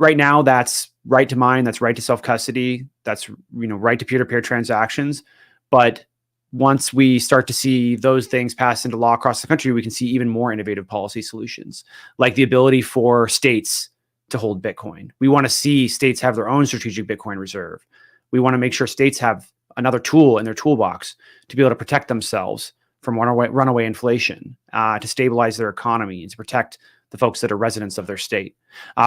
right now that's right to mine, that's right to self-custody, that's, right to peer-to-peer transactions. But once we start to see those things pass into law across the country, we can see even more innovative policy solutions, like the ability for states to hold Bitcoin. We want to see states have their own strategic Bitcoin reserve. We want to make sure states have another tool in their toolbox to be able to protect themselves from runaway inflation, to stabilize their economy, and to protect the folks that are residents of their state.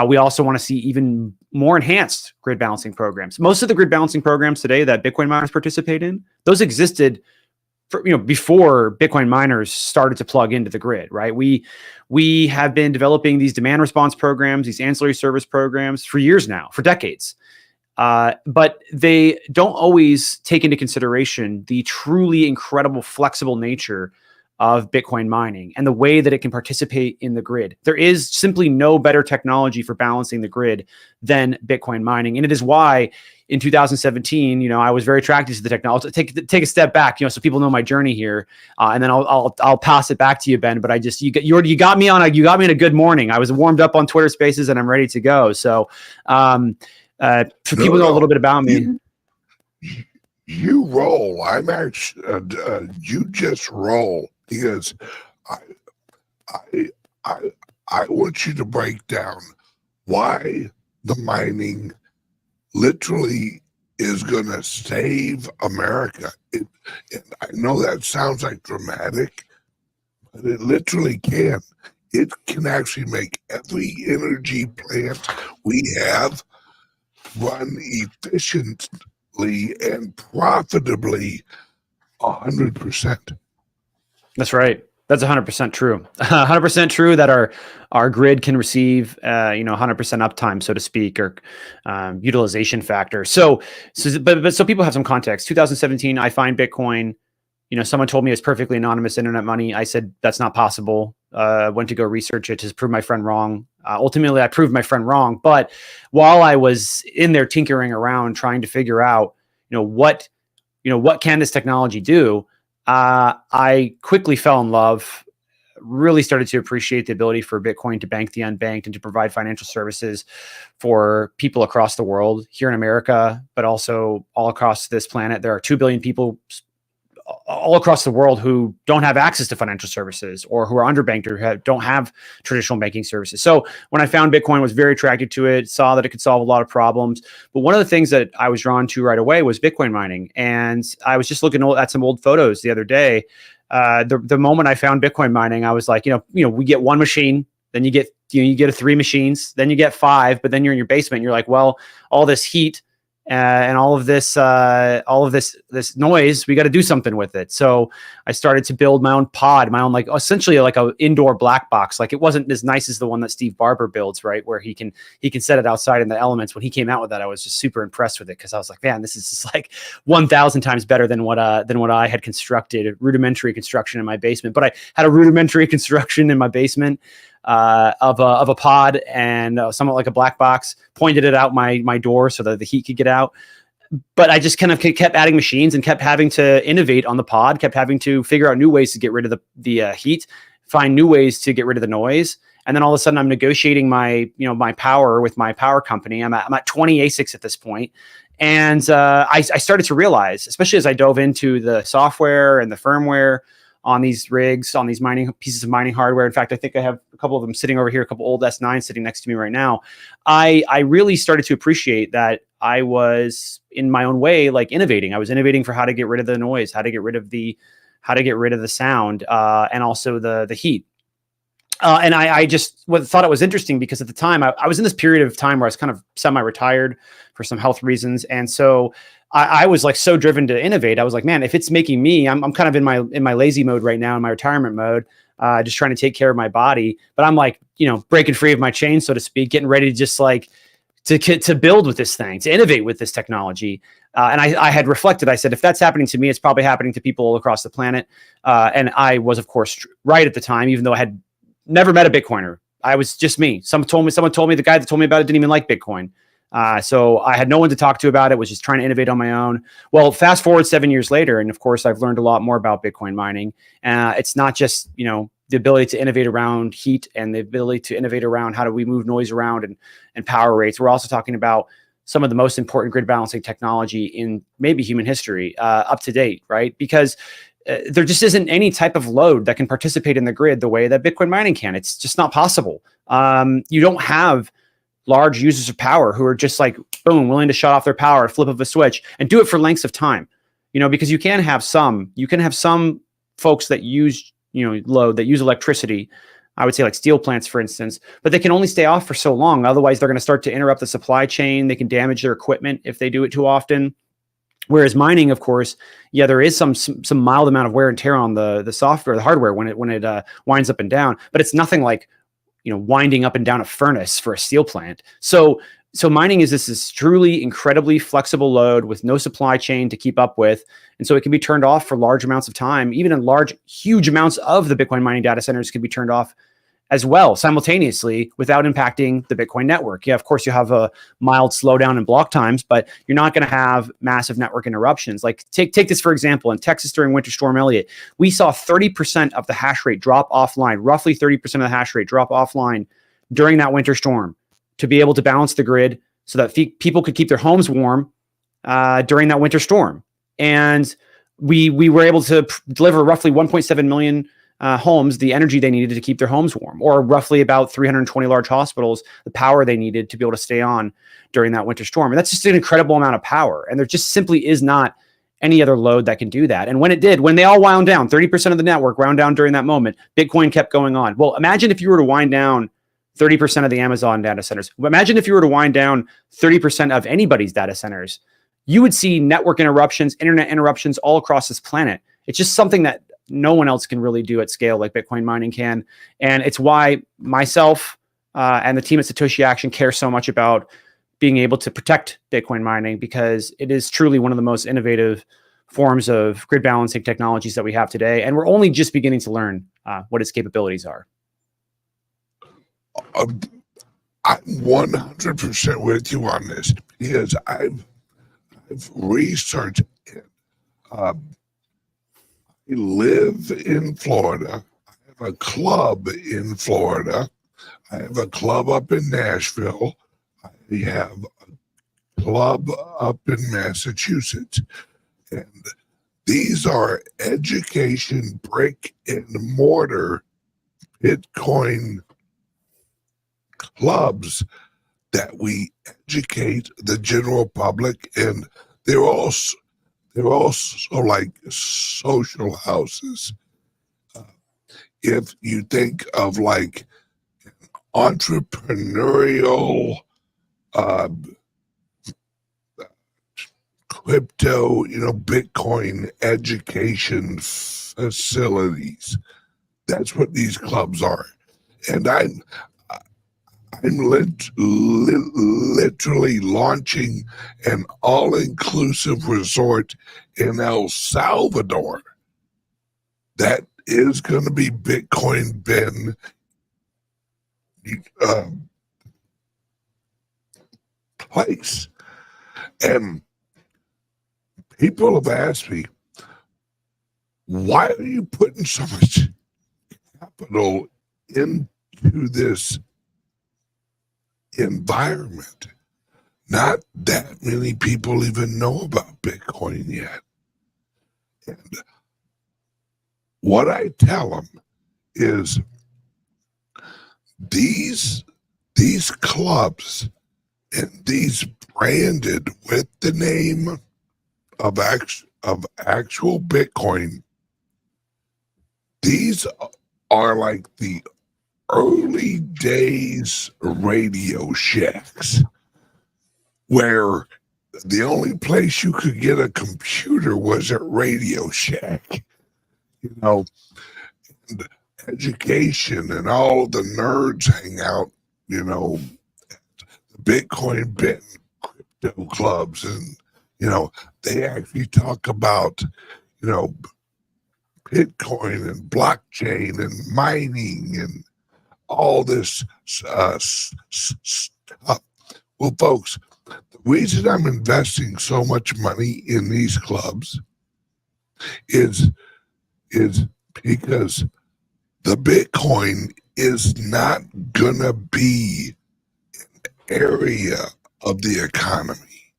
We also want to see even more enhanced grid balancing programs. Most of the grid balancing programs today that Bitcoin miners participate in, those existed before Bitcoin miners started to plug into the grid, right? We have been developing these demand response programs, these ancillary service programs for years now, for decades. But they don't always take into consideration the truly incredible, flexible nature of Bitcoin mining and the way that it can participate in the grid. There is simply no better technology for balancing the grid than Bitcoin mining. And it is why in 2017, I was very attracted to the technology. Take a step back, so people know my journey here, and then I'll pass it back to you, Ben. But you got me on a good morning. I was warmed up on Twitter Spaces, and I'm ready to go. So, for people know a little bit about me. You roll. I'm actually, you just roll, because I want you to break down why the mining literally is going to save America. And I know that sounds like dramatic, but it literally can. It can actually make every energy plant we have run efficiently and profitably 100%. That's right. That's 100% true. 100% true that our grid can receive 100% uptime, so to speak, or utilization factor. So people have some context. 2017, I find Bitcoin. Someone told me it's perfectly anonymous internet money. I said that's not possible. Went to go research it to prove my friend wrong. Ultimately, I proved my friend wrong. But while I was in there tinkering around trying to figure out, what can this technology do, I quickly fell in love. Really started to appreciate the ability for Bitcoin to bank the unbanked and to provide financial services for people across the world, here in America, but also all across this planet. There are 2 billion people all across the world who don't have access to financial services, or who are underbanked, or don't have traditional banking services. So when I found Bitcoin, I was very attracted to it, saw that it could solve a lot of problems. But one of the things that I was drawn to right away was Bitcoin mining. And I was just looking at some old photos the other day. The moment I found Bitcoin mining, I was like, we get one machine, then you get 3 machines, then you get 5, but then you're in your basement. And you're like, well, all this heat and all of this noise, we got to do something with it. So I started to build my own pod, essentially like a indoor black box. Like, it wasn't as nice as the one that Steve Barber builds, right, where he can set it outside in the elements. When he came out with that, I was just super impressed with it, because I was like, man, this is just like 1,000 times better than what I had constructed, rudimentary construction in my basement. But I had a rudimentary construction in my basement of a pod, and somewhat like a black box, pointed it out my door so that the heat could get out. But I just kind of kept adding machines and kept having to innovate on the pod, kept having to figure out new ways to get rid of the heat, find new ways to get rid of the noise. And then all of a sudden I'm negotiating my power with my power company. I'm at 20 ASICs at this point. And I started to realize, especially as I dove into the software and the firmware on these rigs, on these pieces of mining hardware. In fact, I think I have a couple of them sitting over here, a couple old S9s sitting next to me right now. I really started to appreciate that I was, in my own way, like innovating. I was innovating for how to get rid of the noise, how to get rid of the sound, and also the heat. And I just thought it was interesting, because at the time I was in this period of time where I was kind of semi-retired for some health reasons. And so I was like so driven to innovate. I was like, man, if it's making me, I'm kind of in my lazy mode right now, in my retirement mode, just trying to take care of my body. But I'm like, breaking free of my chain, so to speak, getting ready to just like to build with this thing, to innovate with this technology. And I had reflected. I said, if that's happening to me, it's probably happening to people all across the planet. And I was, of course, right at the time, even though I had never met a Bitcoiner. I was just me. Someone told me the guy that told me about it didn't even like Bitcoin. So I had no one to talk to about it, was just trying to innovate on my own. Well, fast forward 7 years later, and of course, I've learned a lot more about Bitcoin mining. It's not just, the ability to innovate around heat and the ability to innovate around how do we move noise around and power rates. We're also talking about some of the most important grid balancing technology in maybe human history, up to date, right? Because there just isn't any type of load that can participate in the grid the way that Bitcoin mining can. It's just not possible. You don't have large users of power who are just like, boom, willing to shut off their power at flip of a switch and do it for lengths of time, because you can have some folks that use, load, that use electricity. I would say like steel plants, for instance, but they can only stay off for so long. Otherwise, they're going to start to interrupt the supply chain. They can damage their equipment if they do it too often. Whereas mining, of course, yeah, there is some mild amount of wear and tear on the software, the hardware when it winds up and down, but it's nothing like, winding up and down a furnace for a steel plant. So mining is this truly incredibly flexible load with no supply chain to keep up with. And so it can be turned off for large amounts of time. Even in huge amounts of the Bitcoin mining data centers can be turned off as well, simultaneously, without impacting the Bitcoin network. Yeah, of course, you have a mild slowdown in block times, but you're not going to have massive network interruptions. Like take this, for example, in Texas during Winter Storm Elliott, we saw 30% of the hash rate drop offline, roughly 30% of the hash rate drop offline during that winter storm, to be able to balance the grid so that people could keep their homes warm during that winter storm. And we were able to deliver roughly 1.7 million homes the energy they needed to keep their homes warm, or roughly about 320 large hospitals the power they needed to be able to stay on during that winter storm. And that's just an incredible amount of power. And there just simply is not any other load that can do that. And when it did, when they all wound down, 30% of the network wound down during that moment, Bitcoin kept going on. Well, imagine if you were to wind down 30% of the Amazon data centers. Imagine if you were to wind down 30% of anybody's data centers. You would see network interruptions, internet interruptions all across this planet. It's just something that no one else can really do at scale like Bitcoin mining can. And it's why myself and the team at Satoshi Action care so much about being able to protect Bitcoin mining, because it is truly one of the most innovative forms of grid balancing technologies that we have today. And we're only just beginning to learn what its capabilities are. I'm 100% with you on this, because I've researched it. I live in Florida. I have a club in Florida. I have a club up in Nashville. I have a club up in Massachusetts. And these are education brick and mortar Bitcoin clubs that we educate the general public, and they're also like social houses. If you think of like entrepreneurial crypto, Bitcoin education facilities, that's what these clubs are. And I'm literally launching an all-inclusive resort in El Salvador that is going to be Bitcoin Ben place. And people have asked me, why are you putting so much capital into this environment? Not that many people even know about Bitcoin yet. And what I tell them is these clubs, and these branded with the name of actual Bitcoin, these are like the early days Radio Shacks, where the only place you could get a computer was at Radio Shack. And education and all the nerds hang out, the Bitcoin Ben crypto clubs, and they actually talk about Bitcoin and blockchain and mining and all this stuff. Well, folks, the reason I'm investing so much money in these clubs is because the Bitcoin is not gonna be an area of the economy.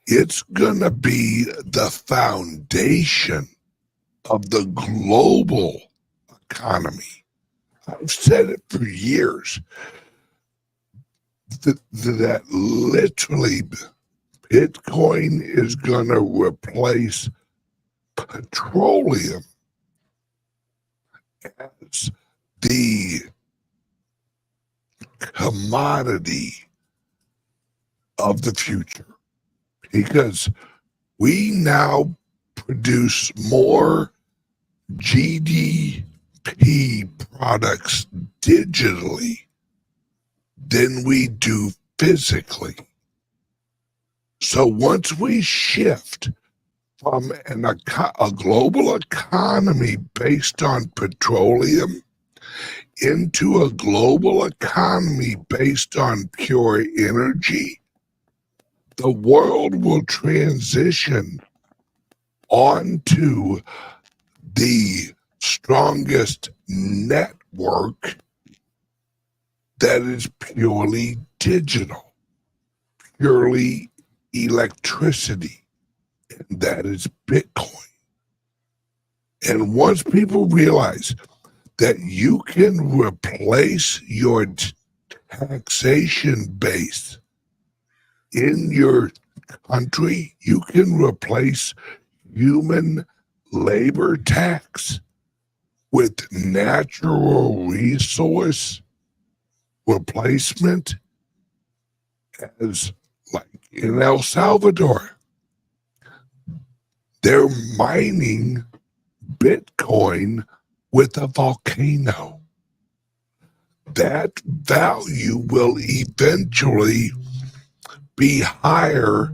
It's gonna be the foundation of the global economy. I've said it for years that literally Bitcoin is going to replace petroleum as the commodity of the future, because we now produce more GDP products digitally than we do physically. So once we shift from a global economy based on petroleum into a global economy based on pure energy, the world will transition onto the strongest network that is purely digital, purely electricity, and that is Bitcoin. And once people realize that you can replace your taxation base in your country, you can replace human labor tax with natural resource replacement, as like in El Salvador. They're mining Bitcoin with a volcano. That value will eventually be higher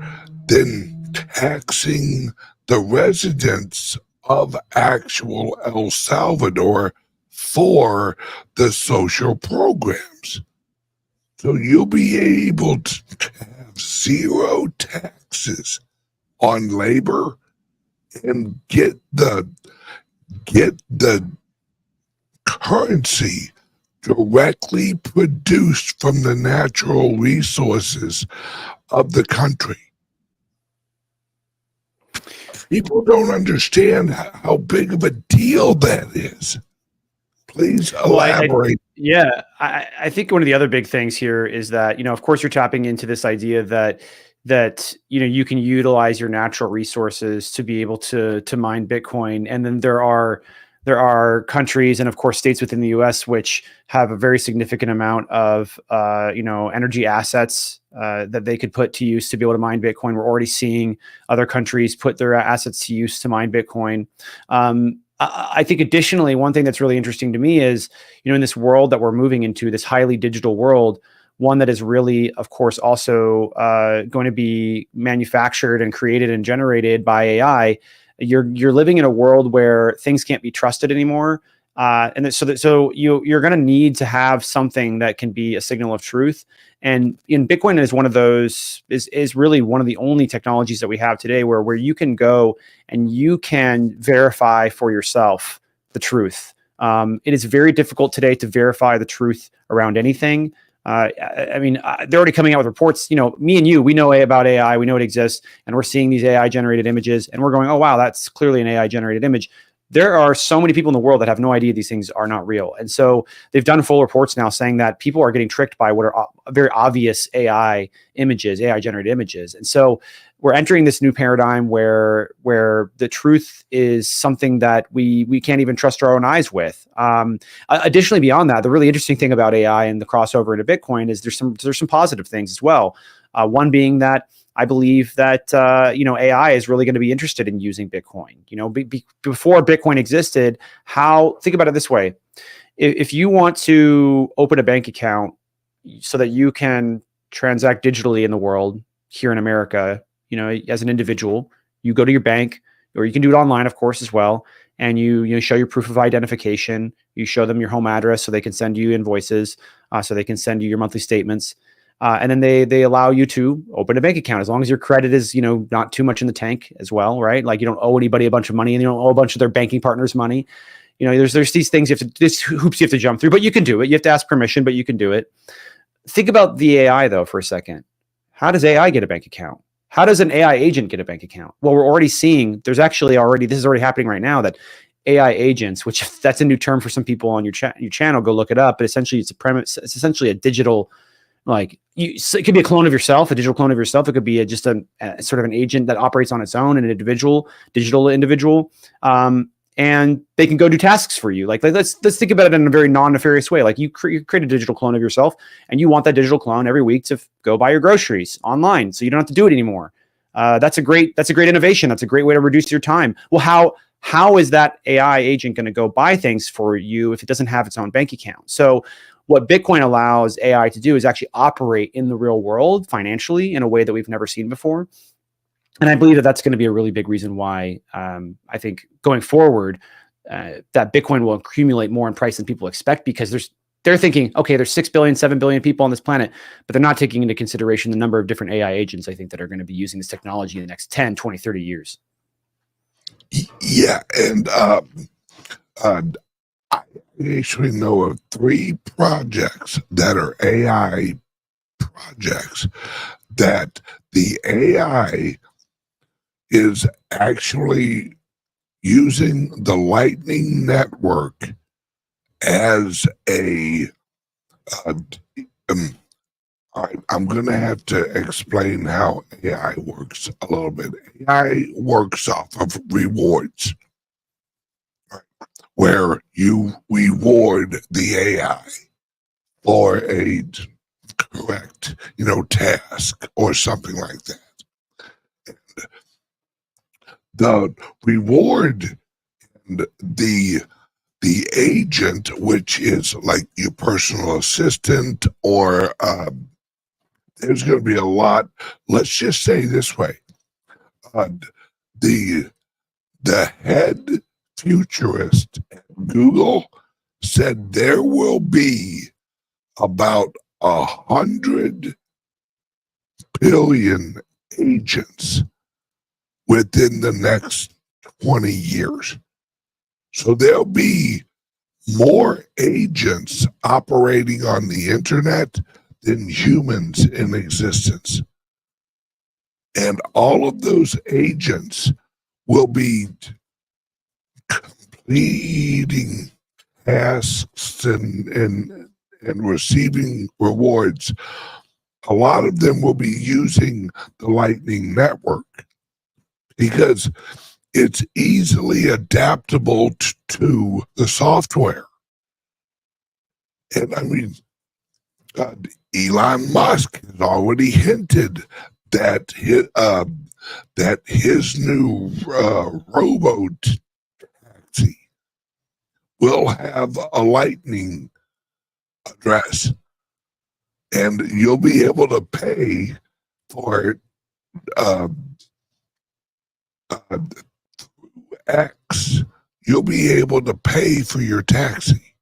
than taxing the residents of actual El Salvador for the social programs. So you'll be able to have zero taxes on labor and get the currency directly produced from the natural resources of the country. People don't understand how big of a deal that is. Please elaborate. I think one of the other big things here is that, of course, you're tapping into this idea that you can utilize your natural resources to be able to mine Bitcoin, and then there are countries and of course states within the U.S. which have a very significant amount of energy assets that they could put to use to be able to mine Bitcoin. We're already seeing other countries put their assets to use to mine Bitcoin. I think additionally, one thing that's really interesting to me is, in this world that we're moving into, this highly digital world, one that is really, of course, also going to be manufactured and created and generated by AI. You're living in a world where things can't be trusted anymore, so you're going to need to have something that can be a signal of truth. And Bitcoin is one of those, is really one of the only technologies that we have today where you can go and you can verify for yourself the truth. It is very difficult today to verify the truth around anything. They're already coming out with reports. Me and you, we know about AI, we know it exists, and we're seeing these AI generated images, and we're going, oh wow, that's clearly an AI generated image. There are so many people in the world that have no idea these things are not real. And so they've done full reports now saying that people are getting tricked by what are very obvious AI images, AI generated images. And so we're entering this new paradigm where the truth is something that we can't even trust our own eyes with. Additionally, beyond that, the really interesting thing about AI and the crossover into Bitcoin is there's some positive things as well. One being that I believe that AI is really going to be interested in using Bitcoin. Before Bitcoin existed, think about it this way: if you want to open a bank account so that you can transact digitally in the world here in America, as an individual, you go to your bank, or you can do it online, of course, as well, and you show your proof of identification. You show them your home address so they can send you invoices, so they can send you your monthly statements. And then they allow you to open a bank account as long as your credit is, not too much in the tank as well, right? Like you don't owe anybody a bunch of money and you don't owe a bunch of their banking partners money. There's these things this hoops you have to jump through, but you can do it. You have to ask permission, but you can do it. Think about the AI though for a second. How does AI get a bank account? How does an AI agent get a bank account? Well, we're already seeing this is already happening right now, that AI agents, which that's a new term for some people on your channel, go look it up. But essentially it's essentially a digital, it could be a clone of yourself, a digital clone of yourself. It could be just a sort of an agent that operates on its own, an digital individual. And they can go do tasks for you. Let's think about it in a very non-nefarious way. Like you create a digital clone of yourself, and you want that digital clone every week to go buy your groceries online, so you don't have to do it anymore. That's a great innovation. That's a great way to reduce your time. Well, how is that AI agent going to go buy things for you if it doesn't have its own bank account? So what Bitcoin allows AI to do is actually operate in the real world financially in a way that we've never seen before. And I believe that that's going to be a really big reason why I think going forward that Bitcoin will accumulate more in price than people expect, because they're thinking, okay, there's 6 billion, 7 billion people on this planet, but they're not taking into consideration the number of different AI agents, I think, that are going to be using this technology in the next 10, 20, 30 years. Yeah, and I actually know of 3 projects that are AI projects that the AI is actually using the Lightning Network as a I'm going to have to explain how AI works a little bit. AI works off of rewards, right, where you reward the AI for a correct, task or something like that. The reward and the agent, which is like your personal assistant, or there's going to be a lot. Let's just say this way: the head futurist at Google said there will be about 100 billion agents within the next 20 years. So there'll be more agents operating on the internet than humans in existence. And all of those agents will be completing tasks and receiving rewards. A lot of them will be using the Lightning Network because it's easily adaptable to the software. And I mean, Elon Musk has already hinted that his new robo taxi will have a Lightning address, and you'll be able to pay for it X. You'll be able to pay for your taxi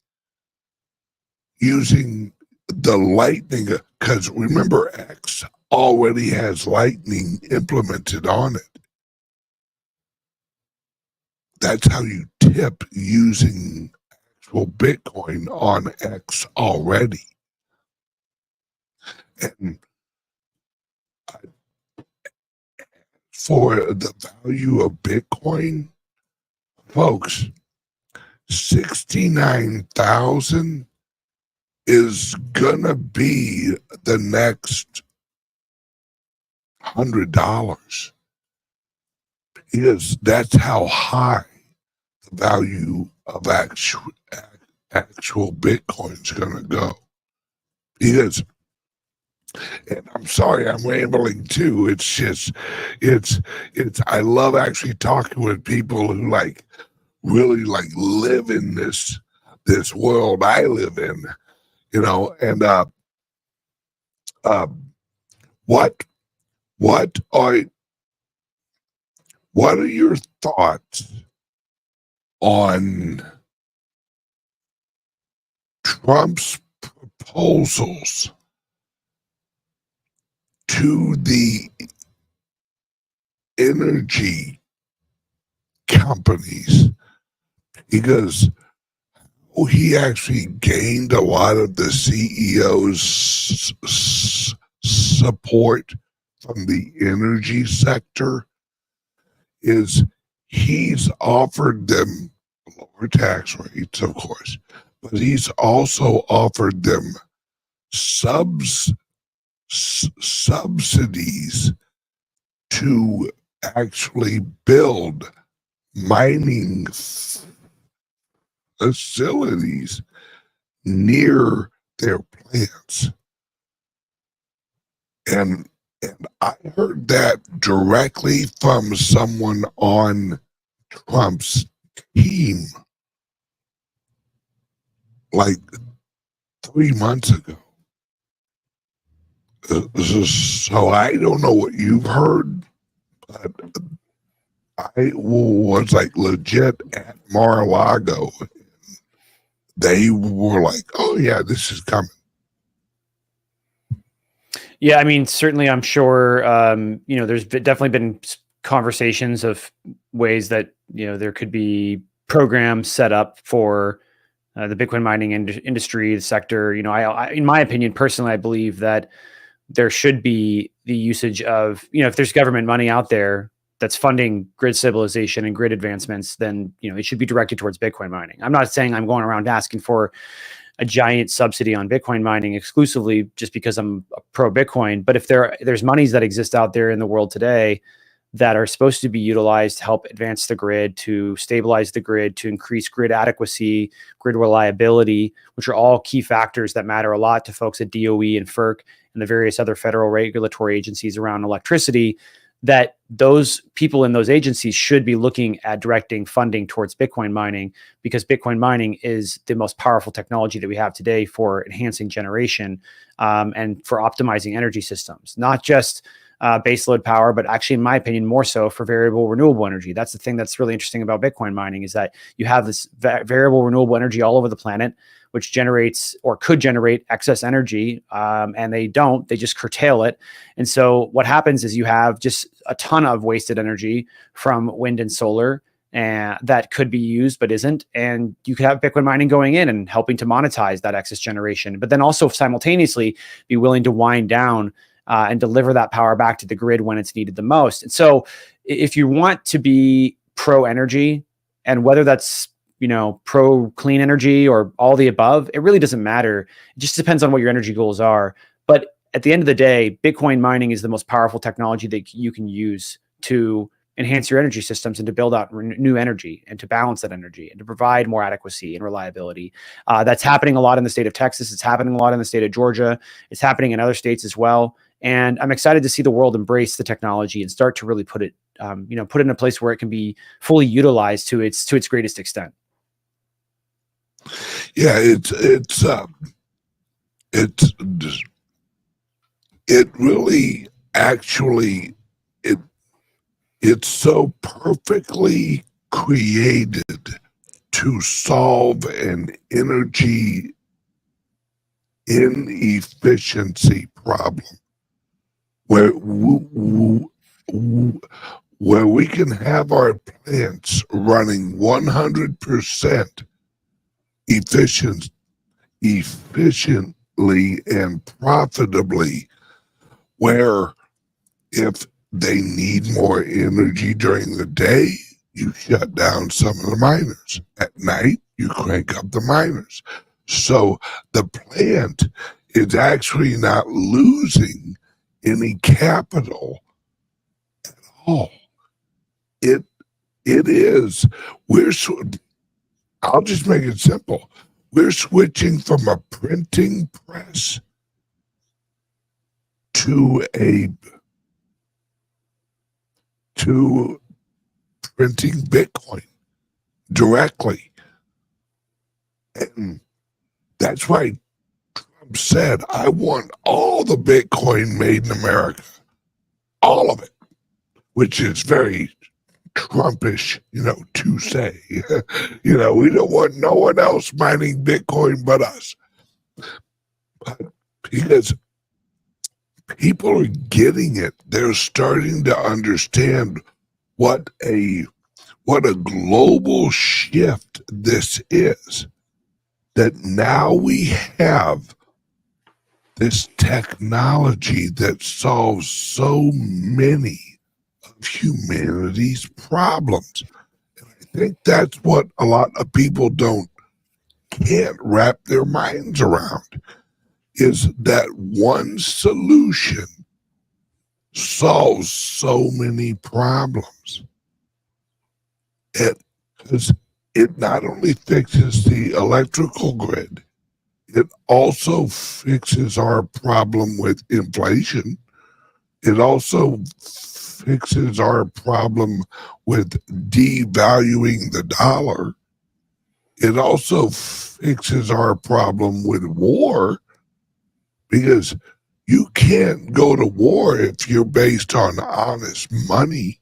using the Lightning, because remember, X already has Lightning implemented on it. That's how you tip using actual Bitcoin on X already. And for the value of Bitcoin, folks, 69,000 is gonna be the next $100, because that's how high the value of actual Bitcoin is gonna go. Because, and I'm sorry, I'm rambling too. It's just, I love actually talking with people who really live in this world I live in, and what are your thoughts on Trump's proposals to the energy companies? Because he actually gained a lot of the CEO's support from the energy sector. Is he's offered them lower tax rates, of course, but he's also offered them subsidies to actually build mining facilities near their plants. And I heard that directly from someone on Trump's team like 3 months ago. So I don't know what you've heard, but I was legit at Mar-a-Lago. They were like, oh yeah, this is coming. Yeah, I mean, certainly, I'm sure, there's definitely been conversations of ways that, there could be programs set up for the Bitcoin mining industry, the sector. I, in my opinion, personally, I believe that there should be the usage of, if there's government money out there, that's funding grid stabilization and grid advancements, then it should be directed towards Bitcoin mining. I'm not saying I'm going around asking for a giant subsidy on Bitcoin mining exclusively just because I'm pro Bitcoin. But if there's monies that exist out there in the world today that are supposed to be utilized to help advance the grid, to stabilize the grid, to increase grid adequacy, grid reliability, which are all key factors that matter a lot to folks at DOE and FERC and the various other federal regulatory agencies around electricity, that those people in those agencies should be looking at directing funding towards Bitcoin mining, because Bitcoin mining is the most powerful technology that we have today for enhancing generation and for optimizing energy systems, not just baseload power, but actually, in my opinion, more so for variable renewable energy. That's the thing that's really interesting about Bitcoin mining, is that you have this variable renewable energy all over the planet, which generates or could generate excess energy, and they just curtail it. And so what happens is you have just a ton of wasted energy from wind and solar, and that could be used but isn't. And you could have Bitcoin mining going in and helping to monetize that excess generation, but then also simultaneously be willing to wind down and deliver that power back to the grid when it's needed the most. And so if you want to be pro energy, and whether that's pro clean energy or all the above, it really doesn't matter. It just depends on what your energy goals are. But at the end of the day, Bitcoin mining is the most powerful technology that you can use to enhance your energy systems and to build out new energy and to balance that energy and to provide more adequacy and reliability. That's happening a lot in the state of Texas. It's happening a lot in the state of Georgia. It's happening in other states as well. And I'm excited to see the world embrace the technology and start to really put it in a place where it can be fully utilized to its greatest extent. Yeah, it really actually it's so perfectly created to solve an energy inefficiency problem where we can have our plants running 100% efficiently and profitably, where if they need more energy during the day, you shut down some of the miners. At night, you crank up the miners. So the plant is actually not losing any capital at all. It is. I'll just make it simple. We're switching from a printing press to printing Bitcoin directly. And that's why Trump said, I want all the Bitcoin made in America. All of it. Which is very Trumpish, to say. We don't want no one else mining Bitcoin but us. But because people are getting it, they're starting to understand what a global shift this is. That now we have this technology that solves so many of humanity's problems. And I think that's what a lot of people can't wrap their minds around, is that one solution solves so many problems. Because it not only fixes the electrical grid, it also fixes our problem with inflation. It also fixes our problem with devaluing the dollar. It also fixes our problem with war, because you can't go to war if you're based on honest money.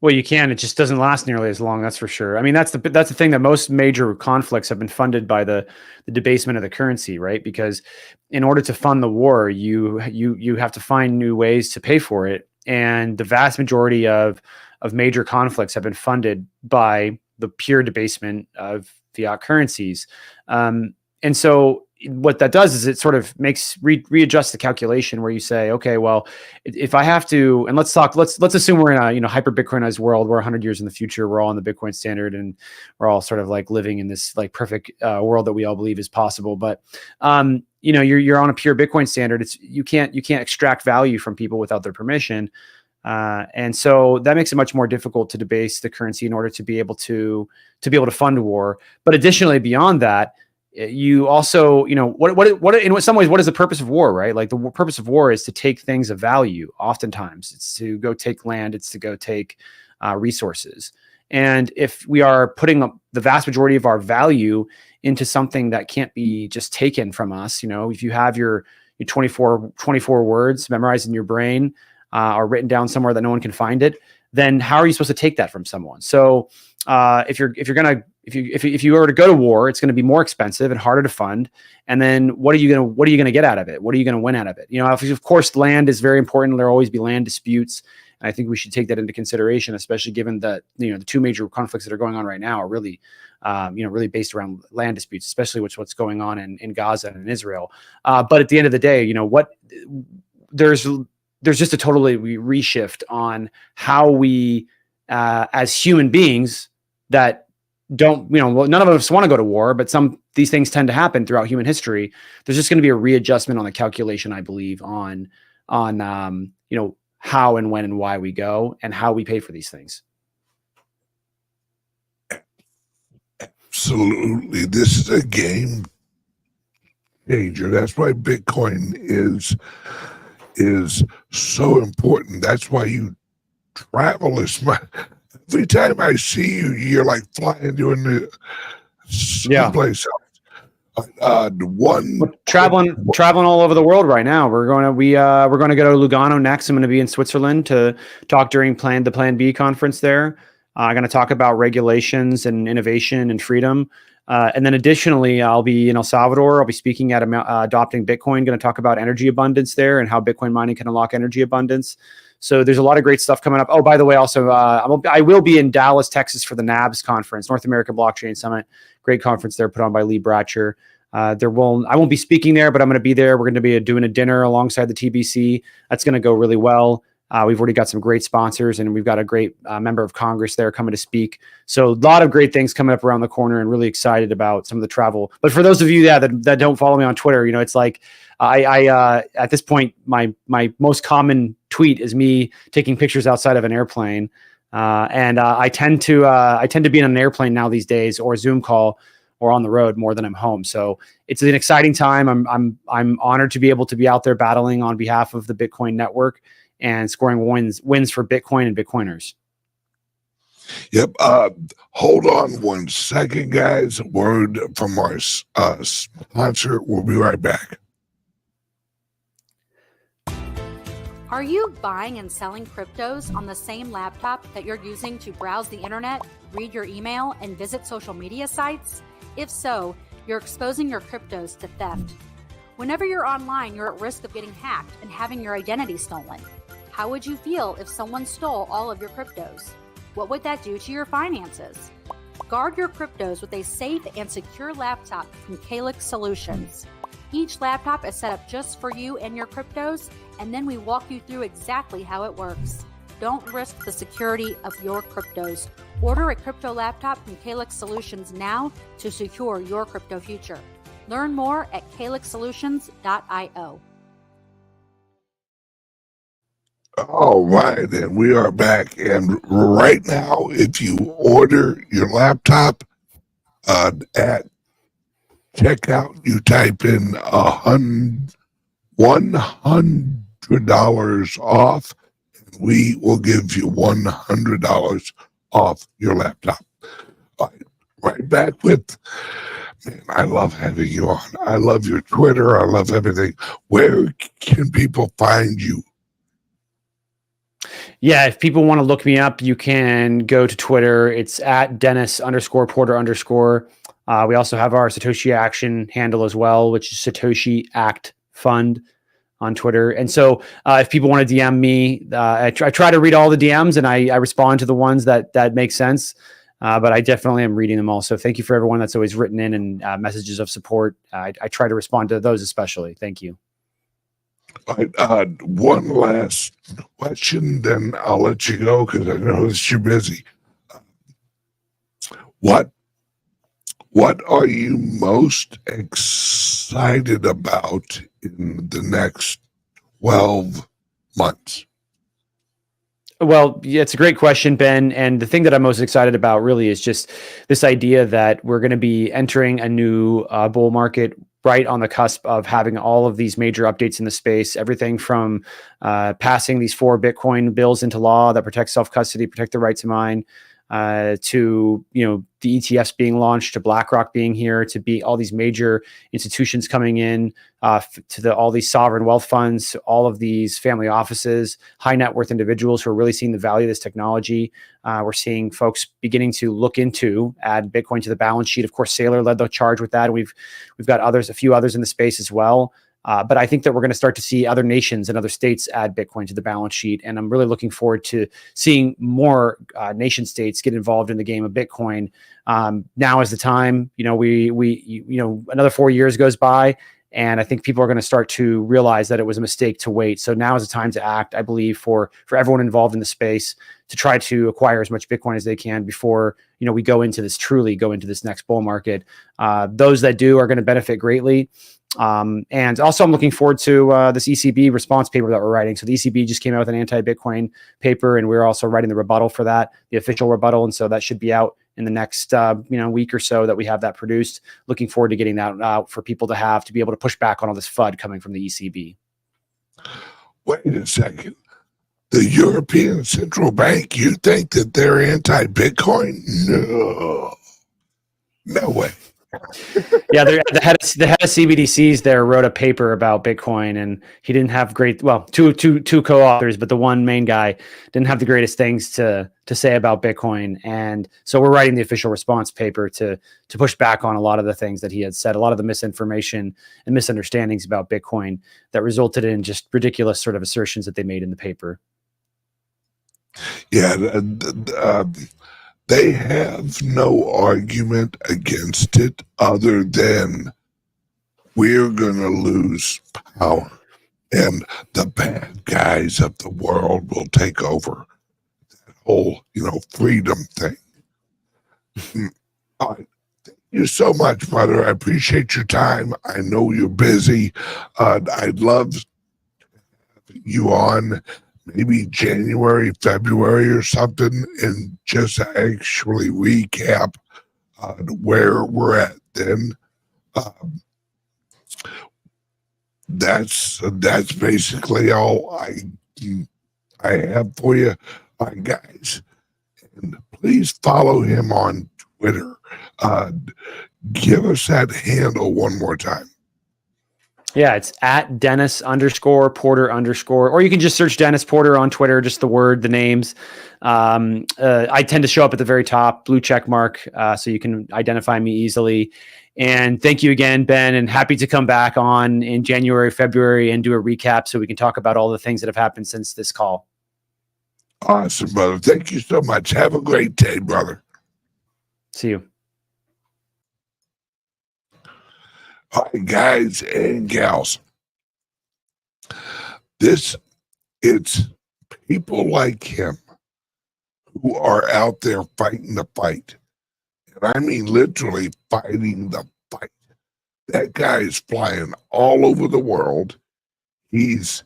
Well, you can. It just doesn't last nearly as long. That's for sure. I mean, that's the thing, that most major conflicts have been funded by the debasement of the currency, right? Because in order to fund the war, you have to find new ways to pay for it, and the vast majority of major conflicts have been funded by the pure debasement of fiat currencies. And so what that does is it sort of makes readjust the calculation where you say, okay, well, if I have to, and let's assume we're in a, hyper Bitcoinized world, we're 100 years in the future, we're all on the Bitcoin standard, and we're all sort of like living in this like perfect world that we all believe is possible. But, you're on a pure Bitcoin standard. You can't extract value from people without their permission. And so that makes it much more difficult to debase the currency in order to be able to fund war. But additionally, beyond that, you also, what in some ways, what is the purpose of war, right? Like the purpose of war is to take things of value. Oftentimes it's to go take land. It's to go take resources. And if we are putting the vast majority of our value into something that can't be just taken from us, if you have your 24 words memorized in your brain, or written down somewhere that no one can find it, then how are you supposed to take that from someone? So if you were to go to war, it's going to be more expensive and harder to fund. And then what are you going to get out of it? What are you going to win out of it? Of course, land is very important. There'll always be land disputes. And I think we should take that into consideration, especially given that, the two major conflicts that are going on right now are really, really based around land disputes, especially what's going on in Gaza and in Israel. But at the end of the day, there's just a totally reshift on how we, as human beings that don't, none of us want to go to war, but these things tend to happen throughout human history. There's just going to be a readjustment on the calculation, I believe, on how and when and why we go and how we pay for these things. Absolutely. This is a game changer. That's why Bitcoin is so important. That's why you travel as much. Every time I see you, you're like flying doing the someplace else. We're traveling all over the world right now. We're going to go to Lugano next. I'm going to be in Switzerland to talk during the Plan B conference there. I'm going to talk about regulations and innovation and freedom. And then additionally, I'll be in El Salvador. I'll be speaking at Adopting Bitcoin, going to talk about energy abundance there and how Bitcoin mining can unlock energy abundance. So there's a lot of great stuff coming up. Oh, by the way, also, I will be in Dallas, Texas for the NABS conference, North American Blockchain Summit. Great conference there put on by Lee Bratcher. I won't be speaking there, but I'm going to be there. We're going to be doing a dinner alongside the TBC. That's going to go really well. We've already got some great sponsors, and we've got a great member of Congress there coming to speak. So a lot of great things coming up around the corner, and really excited about some of the travel. But for those of you that don't follow me on Twitter, it's like I at this point, my most common tweet is me taking pictures outside of an airplane, and I tend to be in an airplane now these days, or a Zoom call, or on the road more than I'm home. So it's an exciting time. I'm honored to be able to be out there battling on behalf of the Bitcoin network and scoring wins for Bitcoin and Bitcoiners. Yep. Hold on one second, guys. A word from our sponsor. We'll be right back. Are you buying and selling cryptos on the same laptop that you're using to browse the internet, read your email, and visit social media sites? If so, you're exposing your cryptos to theft. Whenever you're online, you're at risk of getting hacked and having your identity stolen. How would you feel if someone stole all of your cryptos? What would that do to your finances? Guard your cryptos with a safe and secure laptop from Calyx Solutions. Each laptop is set up just for you and your cryptos, and then we walk you through exactly how it works. Don't risk the security of your cryptos. Order a crypto laptop from Calyx Solutions now to secure your crypto future. Learn more at calyxsolutions.io. All right, and we are back. And right now, if you order your laptop at checkout, you type in $100 off. We will give you $100 off your laptop. Right back with, man, I love having you on. I love your Twitter. I love everything. Where can people find you? Yeah, if people want to look me up, you can go to Twitter. It's at Dennis_Porter_. We also have our Satoshi Action handle as well, which is Satoshi Act Fund on Twitter. And so if people want to DM me, I try to read all the DMs, and I respond to the ones that make sense. But I definitely am reading them all. So thank you for everyone that's always written in and messages of support. I try to respond to those especially. Thank you. All right, one last question, then I'll let you go because I know that you're busy. What are you most excited about in the next 12 months? Well, yeah, it's a great question, Ben. And the thing that I'm most excited about really is just this idea that we're going to be entering a new bull market right on the cusp of having all of these major updates in the space, everything from passing these 4 Bitcoin bills into law that protect self-custody, protect the right to mine, to, the ETFs being launched, to BlackRock being here, to be all these major institutions coming in, to all these sovereign wealth funds, all of these family offices, high net worth individuals who are really seeing the value of this technology. We're seeing folks beginning to look into add Bitcoin to the balance sheet. Of course, Saylor led the charge with that. We've got a few others in the space as well. But I think that we're going to start to see other nations and other states add Bitcoin to the balance sheet. And I'm really looking forward to seeing more nation states get involved in the game of Bitcoin. Now is the time. Another 4 years goes by, and I think people are going to start to realize that it was a mistake to wait. So now is the time to act, I believe, for everyone involved in the space to try to acquire as much Bitcoin as they can before we go into this next bull market. Those that do are going to benefit greatly. And also I'm looking forward to this ECB response paper that we're writing. So the ECB just came out with an anti-Bitcoin paper, and we're also writing the rebuttal for that, the official rebuttal. And so that should be out in the next week or so that we have that produced. Looking forward to getting that out for people to be able to push back on all this FUD coming from the ECB. Wait a second. The European Central Bank, you think that they're anti-Bitcoin? No way. Yeah, the head of CBDCs there wrote a paper about Bitcoin, and he didn't have two co-authors, but the one main guy didn't have the greatest things to say about Bitcoin. And so we're writing the official response paper to push back on a lot of the things that he had said, a lot of the misinformation and misunderstandings about Bitcoin that resulted in just ridiculous sort of assertions that they made in the paper. Yeah, they have no argument against it other than we're going to lose power and the bad guys of the world will take over that whole, freedom thing. All right. Thank you so much, brother. I appreciate your time. I know you're busy. I'd love to have you on maybe January, February or something, and just actually recap where we're at then. That's basically all I have for you, guys. And please follow him on Twitter. Give us that handle one more time. Yeah, it's at Dennis_Porter_, or you can just search Dennis Porter on Twitter, just the names. I tend to show up at the very top, blue check mark, so you can identify me easily. And thank you again, Ben, and happy to come back on in January, February, and do a recap so we can talk about all the things that have happened since this call. Awesome, brother. Thank you so much. Have a great day, brother. See you. All right, guys and gals. It's people like him who are out there fighting the fight. And I mean literally fighting the fight. That guy is flying all over the world. He's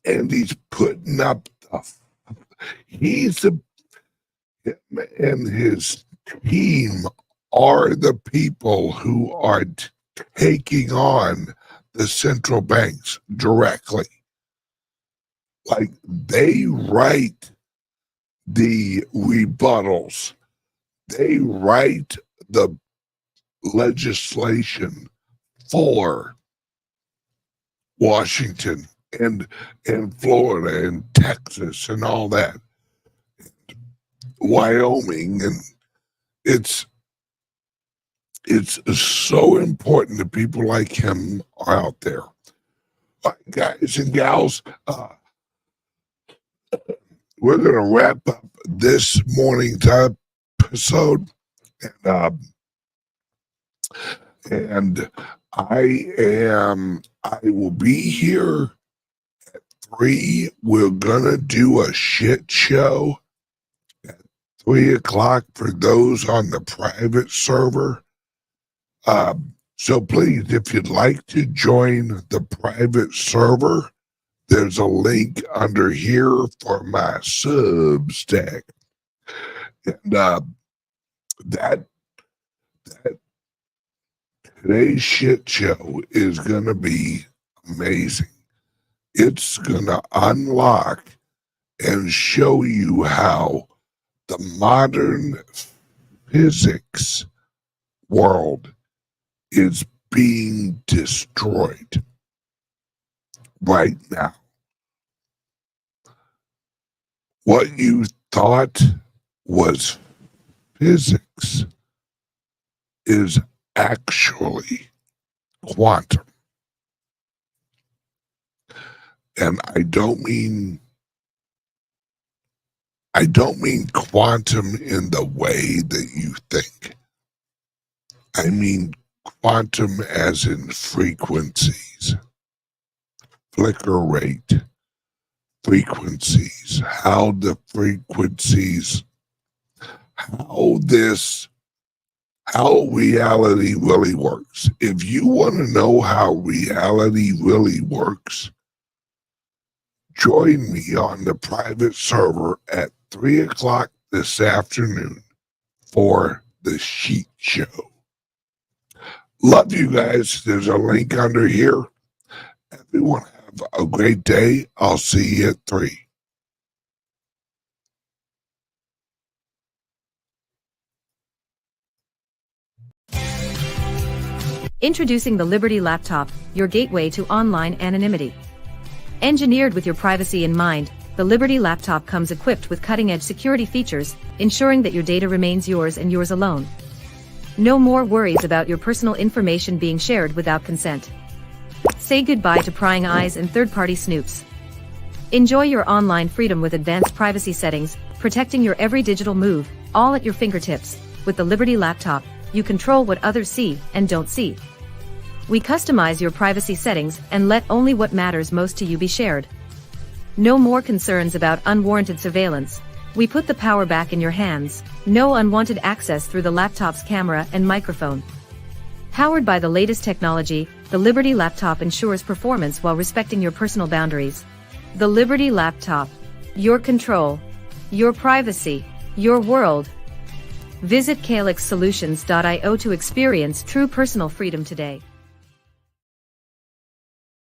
putting up him and his team are the people who are taking on the central banks directly. Like, they write the rebuttals, they write the legislation for Washington and Florida and Texas and all that, Wyoming, and it's so important that people like him are out there. All right, guys and gals, we're going to wrap up this morning's episode. And I will be here at 3. We're gonna do a shit show at 3 o'clock for those on the private server. So please, if you'd like to join the private server, there's a link under here for my Substack. And that today's shit show is going to be amazing. It's going to unlock and show you how the modern physics world is being destroyed right now. What you thought was physics is actually quantum. And I don't mean quantum in the way that you think. I mean quantum as in frequencies, flicker rate, frequencies, how reality really works. If you want to know how reality really works, join me on the private server at 3 o'clock this afternoon for the Sheet Show. Love you guys. There's a link under here. Everyone have a great day. I'll see you at 3. Introducing the Liberty Laptop, your gateway to online anonymity. Engineered with your privacy in mind, the Liberty Laptop comes equipped with cutting-edge security features, ensuring that your data remains yours and yours alone. No more worries about your personal information being shared without consent. Say goodbye to prying eyes and third-party snoops. Enjoy your online freedom with advanced privacy settings, protecting your every digital move, all at your fingertips. With the Liberty Laptop, you control what others see and don't see. We customize your privacy settings and let only what matters most to you be shared. No more concerns about unwarranted surveillance. We put the power back in your hands. No unwanted access through the laptop's camera and microphone. Powered by the latest technology, the Liberty Laptop ensures performance while respecting your personal boundaries. The Liberty Laptop. Your control. Your privacy. Your world. Visit calyxsolutions.io to experience true personal freedom today.